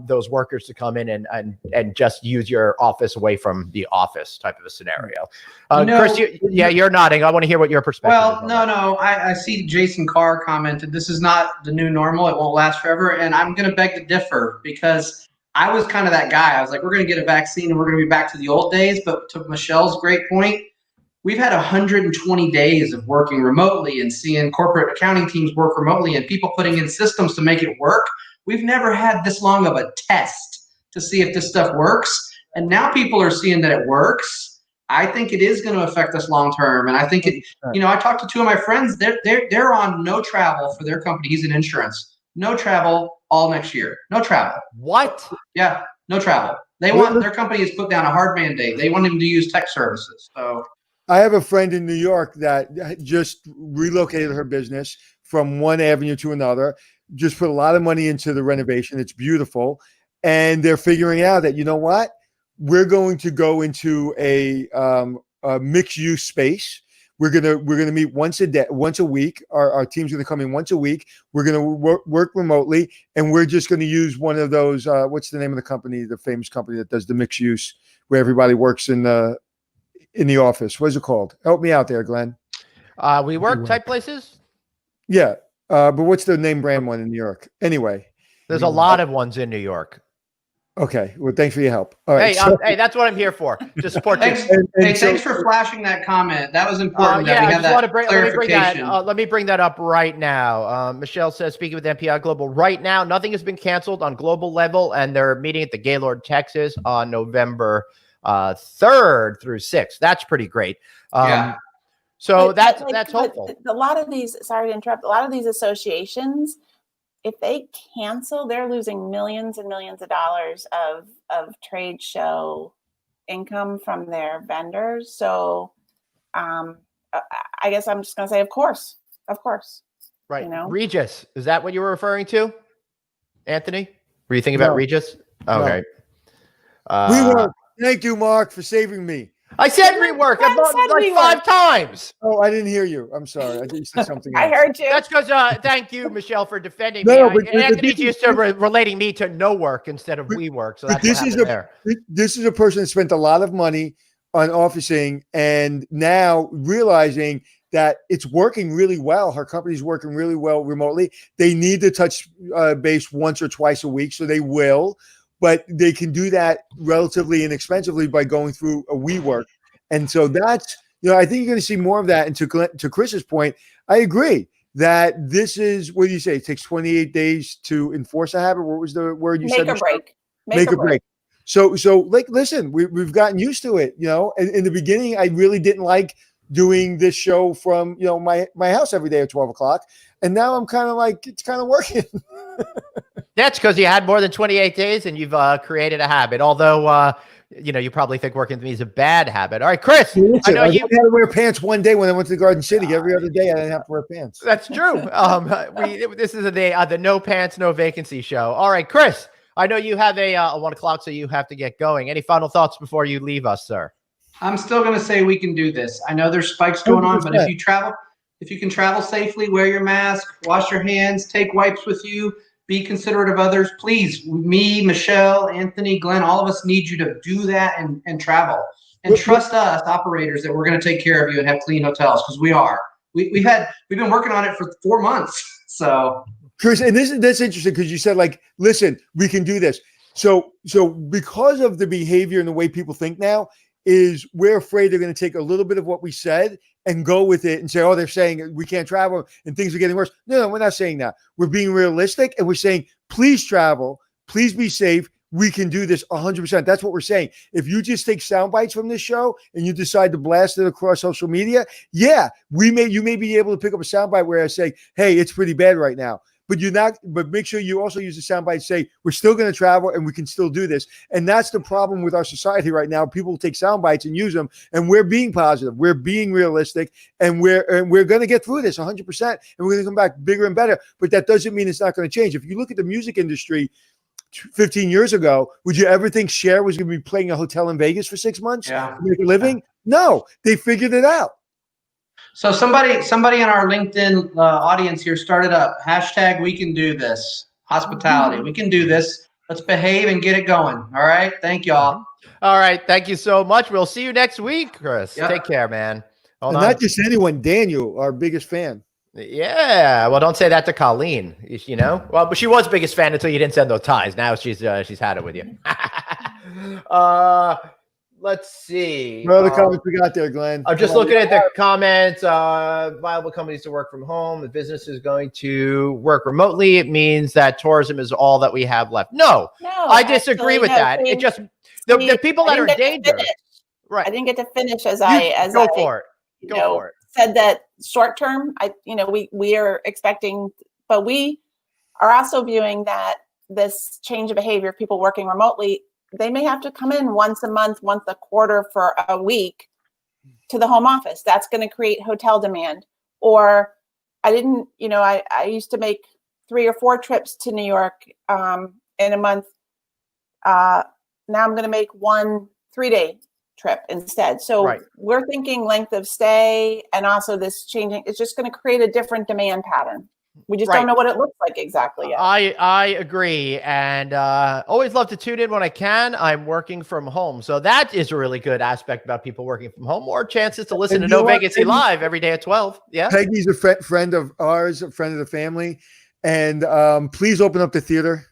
those workers to come in and just use your office away from the office type of a scenario. Chris, you're nodding. I want to hear what your perspective is. Well, no. I see Jason Carr commented, this is not the new normal. It won't last forever. And I'm going to beg to differ because I was kind of that guy. I was like, we're going to get a vaccine and we're going to be back to the old days. But to Michelle's great point, we've had 120 days of working remotely and seeing corporate accounting teams work remotely and people putting in systems to make it work. We've never had this long of a test to see if this stuff works. And now people are seeing that it works. I think it is going to affect us long term. And I think I talked to two of my friends. They're on no travel for their company. He's in insurance. No travel all next year. No travel. What? Yeah, no travel. They want their company has put down a hard mandate. They want him to use tech services. So I have a friend in New York that just relocated her business from one avenue to another, just put a lot of money into the renovation. It's beautiful. And they're figuring out that, you know what, we're going to go into a mixed use space. We're gonna meet once a week. Our team's gonna come in once a week. We're gonna work remotely, and we're just gonna use one of those. What's the name of the company? The famous company that does the mixed use, where everybody works in the office. What is it called? Help me out there, Glenn. WeWork type places. Yeah, but what's the name brand one in New York? Anyway, there's a lot of ones in New York. Okay, well, thanks for your help. All right, hey, that's what I'm here for, to support you. Thanks for flashing that comment. That was important. Let me bring that up right now. Michelle says, speaking with MPI Global right now, nothing has been canceled on global level, and they're meeting at the Gaylord, Texas on November 3rd through 6th. That's pretty great. So that's hopeful. A lot of these, sorry to interrupt, a lot of these associations, if they cancel, they're losing millions and millions of dollars of trade show income from their vendors. So I guess I'm just going to say, of course. Right. You know? Regis, is that what you were referring to, Anthony? Were you thinking about Regis? Okay. WeWork. Thank you, Mark, for saving me. I said rework like 5 times. Oh, I didn't hear you. I'm sorry. I think you said something else. I heard you. That's because thank you, Michelle, for defending me. Anthony's used to relating me to no work instead of WeWork. So that's this is a person that spent a lot of money on officing and now realizing that it's working really well. Her company's working really well remotely. They need to touch base once or twice a week, so they will. But they can do that relatively inexpensively by going through a WeWork. And so that's, I think you're going to see more of that. And to Chris's point, I agree that this is, what do you say? It takes 28 days to enforce a habit. What was the word you said? Make or break. So like, listen, we've gotten used to it. In the beginning, I really didn't like doing this show from, my house every day at 12 o'clock. And now I'm kind of like, it's kind of working. That's because you had more than 28 days and you've created a habit. Although, you probably think working with me is a bad habit. All right, Chris. Listen, I know you had to wear pants one day when I went to Garden City. Every other day, I didn't have to wear pants. That's true. This is the no pants, no vacancy show. All right, Chris. I know you have a 1 o'clock, so you have to get going. Any final thoughts before you leave us, sir? I'm still going to say we can do this. I know there's spikes going on, but if you can travel safely, wear your mask, wash your hands, take wipes with you, be considerate of others. Please, me, Michelle, Anthony, Glenn, all of us need you to do that and travel. And trust us, operators, that we're going to take care of you and have clean hotels, because we are. We've been working on it for 4 months. So, Chris, and that's interesting because you said, like, listen, we can do this. So because of the behavior and the way people think now, is we're afraid they're going to take a little bit of what we said and go with it and say, oh, they're saying we can't travel and things are getting worse. No, we're not saying that. We're being realistic and we're saying, please travel, please be safe. We can do this 100%. That's what we're saying. If you just take sound bites from this show and you decide to blast it across social media, you may be able to pick up a sound bite where I say, hey, it's pretty bad right now. But make sure you also use the soundbite and say, we're still going to travel and we can still do this. And that's the problem with our society right now. People take sound bites and use them, and we're being positive. We're being realistic, and we're going to get through this 100%, and we're going to come back bigger and better. But that doesn't mean it's not going to change. If you look at the music industry 15 years ago, would you ever think Cher was going to be playing a hotel in Vegas for 6 months to make a living? No, they figured it out. So somebody in our LinkedIn audience here started up hashtag we can do this hospitality. We can do this. Let's behave and get it going. All right. Thank y'all. All right. Thank you so much. We'll see you next week, Chris. Yep. Take care, man. And not just anyone, Daniel, our biggest fan. Yeah. Well, don't say that to Colleen, Well, but she was biggest fan until you didn't send those ties. Now she's had it with you. Let's see. What other comments we got there, Glenn? I'm just looking at the comments. Viable companies to work from home. The business is going to work remotely. It means that tourism is all that we have left. No, I disagree with that. It just the people that are in danger. Right. I didn't get to finish as Go for it. Said that short term, we are expecting, but we are also viewing that this change of behavior, people working remotely, they may have to come in once a month, once a quarter for a week to the home office. That's going to create hotel demand. Or I used to make 3 or 4 trips to New York in a month. Now I'm going to make 1 3-day trip instead. So We're thinking length of stay, and also this changing, it's just going to create a different demand pattern. We just don't know what it looks like exactly yet. I agree. And always love to tune in when I can. I'm working from home. So that is a really good aspect about people working from home. More chances to listen to No Vacancy Live every day at 12. Yeah. Peggy's a friend of ours, a friend of the family. And please open up the theater.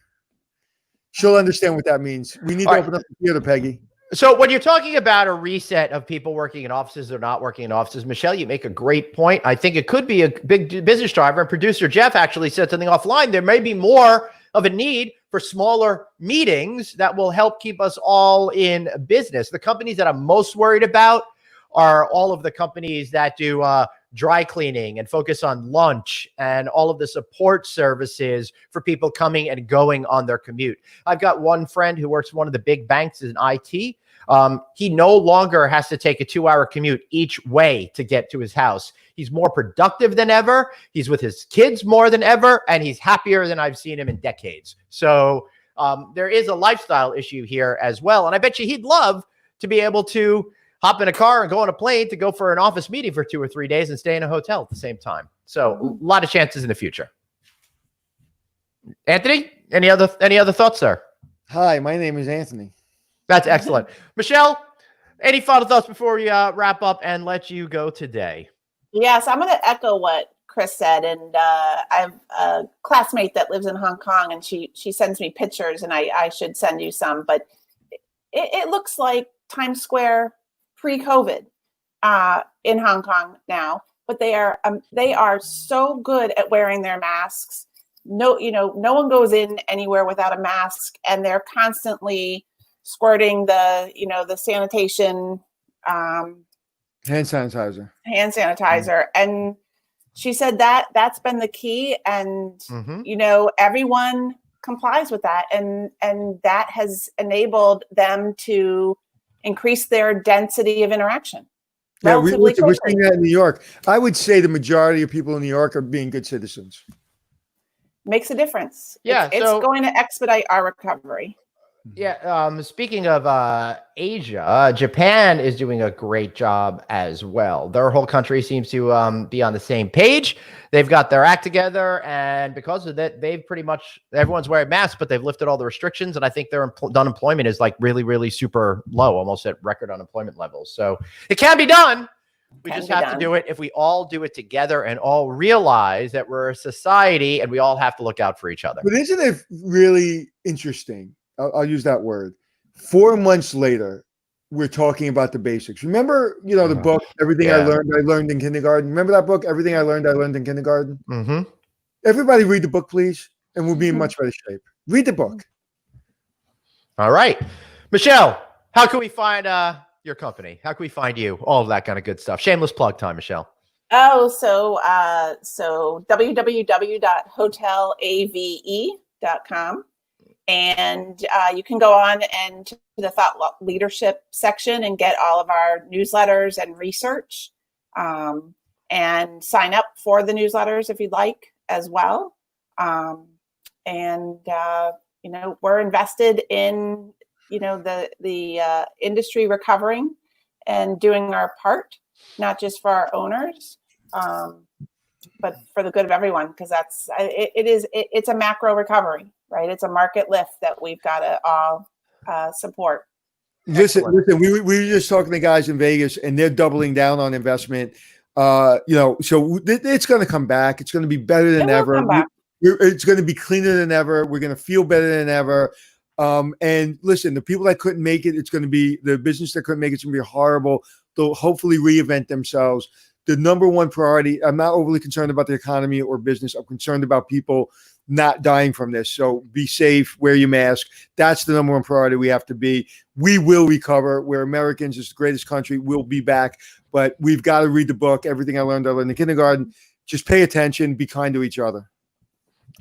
She'll understand what that means. We need to open up the theater, Peggy. So when you're talking about a reset of people working in offices or not working in offices, Michelle, you make a great point. I think it could be a big business driver. And producer Jeff actually said something offline. There may be more of a need for smaller meetings that will help keep us all in business. The companies that I'm most worried about are all of the companies that do dry cleaning and focus on lunch and all of the support services for people coming and going on their commute. I've got one friend who works for one of the big banks in IT. He no longer has to take a 2-hour commute each way to get to his house. He's more productive than ever. He's with his kids more than ever, and he's happier than I've seen him in decades. So there is a lifestyle issue here as well. And I bet you he'd love to be able to hop in a car and go on a plane to go for an office meeting for 2 or 3 days and stay in a hotel at the same time. So a lot of chances in the future. Anthony, any other thoughts, sir? Hi, my name is Anthony. That's excellent. Michelle, any final thoughts before we wrap up and let you go today? Yes, I'm going to echo what Chris said. And I have a classmate that lives in Hong Kong, and she sends me pictures, and I should send you some. But it looks like Times Square pre-COVID in Hong Kong now, but they are so good at wearing their masks. No one goes in anywhere without a mask, and they're constantly squirting the sanitation, hand sanitizer. And she said that's been the key. And everyone complies with that, and that has enabled them to increase their density of interaction relatively we're quickly. seeing that in New York. I would say the majority of people in New York are being good citizens. Makes a difference. Yeah, it's going to expedite our recovery. Yeah. Speaking of Asia, Japan is doing a great job as well. Their whole country seems to be on the same page. They've got their act together, and because of that, they've pretty much everyone's wearing masks, but they've lifted all the restrictions, and I think their unemployment is like really, really super low, almost at record unemployment levels. So it can be done. We just have to do it if we all do it together and all realize that we're a society and we all have to look out for each other. But isn't it really interesting? I'll use that word. 4 months later, we're talking about the basics. Remember, the book, Everything I Learned in Kindergarten. Remember that book, Everything I Learned in Kindergarten? Mm-hmm. Everybody read the book, please, and we'll be in much better shape. Read the book. All right. Michelle, how can we find your company? How can we find you? All of that kind of good stuff. Shameless plug time, Michelle. Oh, so www.HotelAVE.com. And you can go on and to the thought leadership section and get all of our newsletters and research, and sign up for the newsletters if you'd like as well. We're invested in, the industry recovering and doing our part, not just for our owners, but for the good of everyone, because it's a macro recovery. Right, it's a market lift that we've got to all support. Listen. We were just talking to guys in Vegas, and they're doubling down on investment. So it's going to come back. It's going to be better than ever. It's going to be cleaner than ever. We're going to feel better than ever. And listen, the people that couldn't make it, it's going to be the business that couldn't make it's going to be horrible. They'll hopefully reinvent themselves. The number one priority. I'm not overly concerned about the economy or business. I'm concerned about people not dying from this. So be safe, wear your mask. That's the number one priority we have to be. We will recover. We're Americans. It's the greatest country. We'll be back. But we've got to read the book, Everything I Learned in Kindergarten. Just pay attention. Be kind to each other.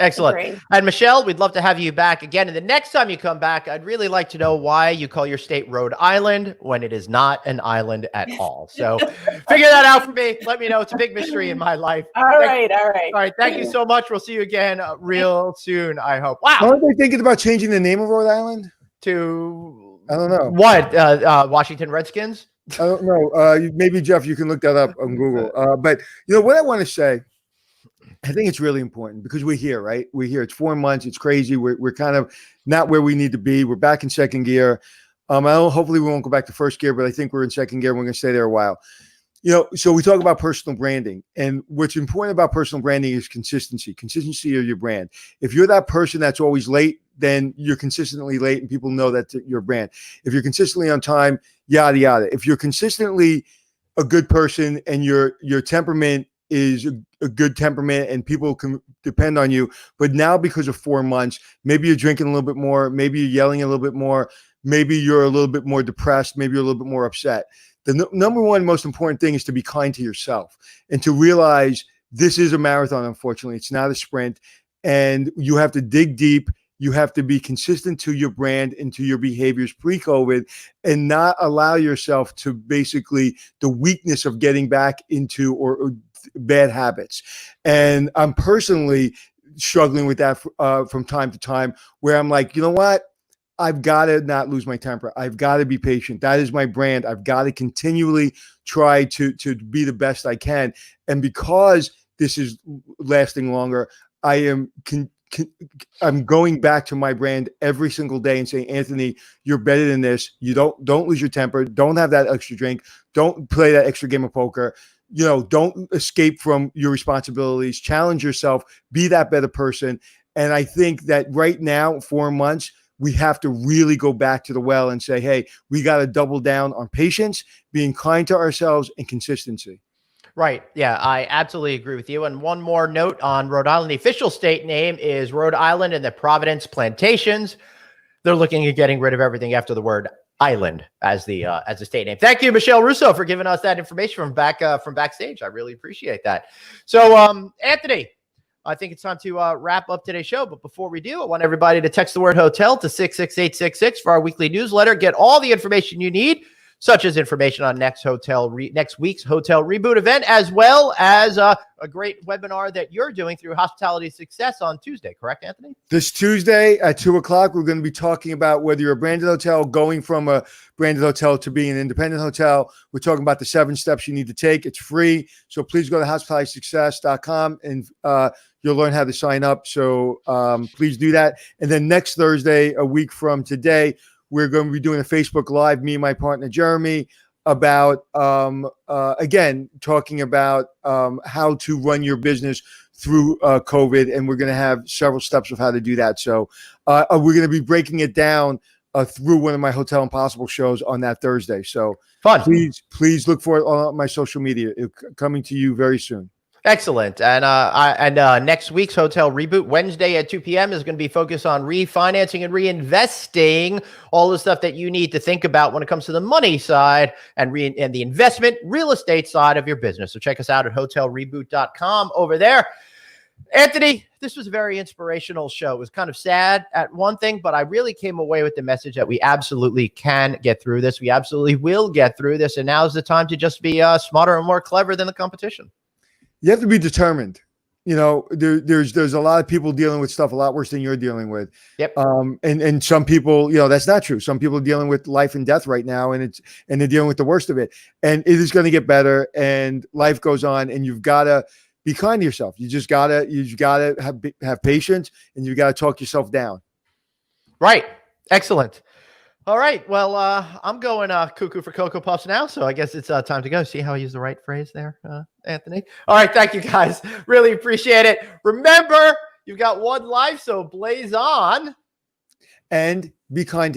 Excellent. Great. And Michelle, we'd love to have you back again. And the next time you come back, I'd really like to know why you call your state Rhode Island when it is not an island at all. So figure that out for me. Let me know. It's a big mystery in my life. All right. All right. Thank you so much. We'll see you again real soon, I hope. Wow. Aren't they thinking about changing the name of Rhode Island? To I don't know. What? Washington Redskins? I don't know. Maybe, Jeff, you can look that up on Google. But what I want to say, I think it's really important because we're here, right? We're here. It's 4 months. It's crazy. We're kind of not where we need to be. We're back in second gear. Hopefully we won't go back to first gear, but I think we're in second gear. We're going to stay there a while. So we talk about personal branding, and what's important about personal branding is consistency of your brand. If you're that person that's always late, then you're consistently late and people know that's your brand. If you're consistently on time, yada, yada. If you're consistently a good person and your temperament is a good temperament and people can depend on you, but now because of 4 months, maybe you're drinking a little bit more, maybe you're yelling a little bit more, maybe you're a little bit more depressed, maybe you're a little bit more upset. The number one most important thing is to be kind to yourself and to realize this is a marathon. Unfortunately, it's not a sprint, and you have to dig deep. You have to be consistent to your brand and to your behaviors pre-COVID and not allow yourself to basically the weakness of getting back into or bad habits. And I'm personally struggling with that from time to time where I'm like, you know what? I've got to not lose my temper. I've got to be patient. That is my brand. I've got to continually try to be the best I can. And because this is lasting longer, I am I'm going back to my brand every single day and saying, Anthony, you're better than this. You don't lose your temper. Don't have that extra drink. Don't play that extra game of poker. Don't escape from your responsibilities. Challenge yourself. Be that better person. And I think that right now, 4 months, we have to really go back to the well and say, hey, we got to double down on patience, being kind to ourselves, and consistency. Right. Yeah, I absolutely agree with you. And one more note on Rhode Island. The official state name is Rhode Island and the Providence Plantations. They're looking at getting rid of everything after the word island as the state name. Thank you, Michelle Russo, for giving us that information from backstage. I really appreciate that. So, Anthony, I think it's time to wrap up today's show. But before we do, I want everybody to text the word hotel to 66866 for our weekly newsletter. Get all the information you need, such as information on next week's hotel reboot event, as well as a great webinar that you're doing through Hospitality Success on Tuesday. Correct, Anthony? This Tuesday at 2:00, we're going to be talking about whether you're a branded hotel, going from a branded hotel to being an independent hotel. We're talking about the 7 steps you need to take. It's free. So please go to hospitalitysuccess.com and you'll learn how to sign up. So please do that. And then next Thursday, a week from today, we're going to be doing a Facebook Live, me and my partner, Jeremy, about, again, talking about how to run your business through COVID. And we're going to have several steps of how to do that. So we're going to be breaking it down through one of my Hotel Impossible shows on that Thursday. So fun. Please look for it on my social media. It's coming to you very soon. Excellent. And next week's Hotel Reboot, Wednesday at 2 p.m. is going to be focused on refinancing and reinvesting, all the stuff that you need to think about when it comes to the money side and the investment real estate side of your business. So check us out at hotelreboot.com over there. Anthony, this was a very inspirational show. It was kind of sad at one thing, but I really came away with the message that we absolutely can get through this. We absolutely will get through this. And now's the time to just be smarter and more clever than the competition. You have to be determined. You know, there's a lot of people dealing with stuff a lot worse than you're dealing with. Yep. And some people, you know, that's not true. Some people are dealing with life and death right now, and they're dealing with the worst of it. And it is going to get better, and life goes on, and you've got to be kind to yourself. You gotta have patience, and you got to talk yourself down. Right. Excellent. All right. Well, I'm going cuckoo for Cocoa Puffs now, so I guess it's time to go. See how I use the right phrase there, Anthony? All right. Thank you, guys. Really appreciate it. Remember, you've got one life, so blaze on. And be kind to yourself.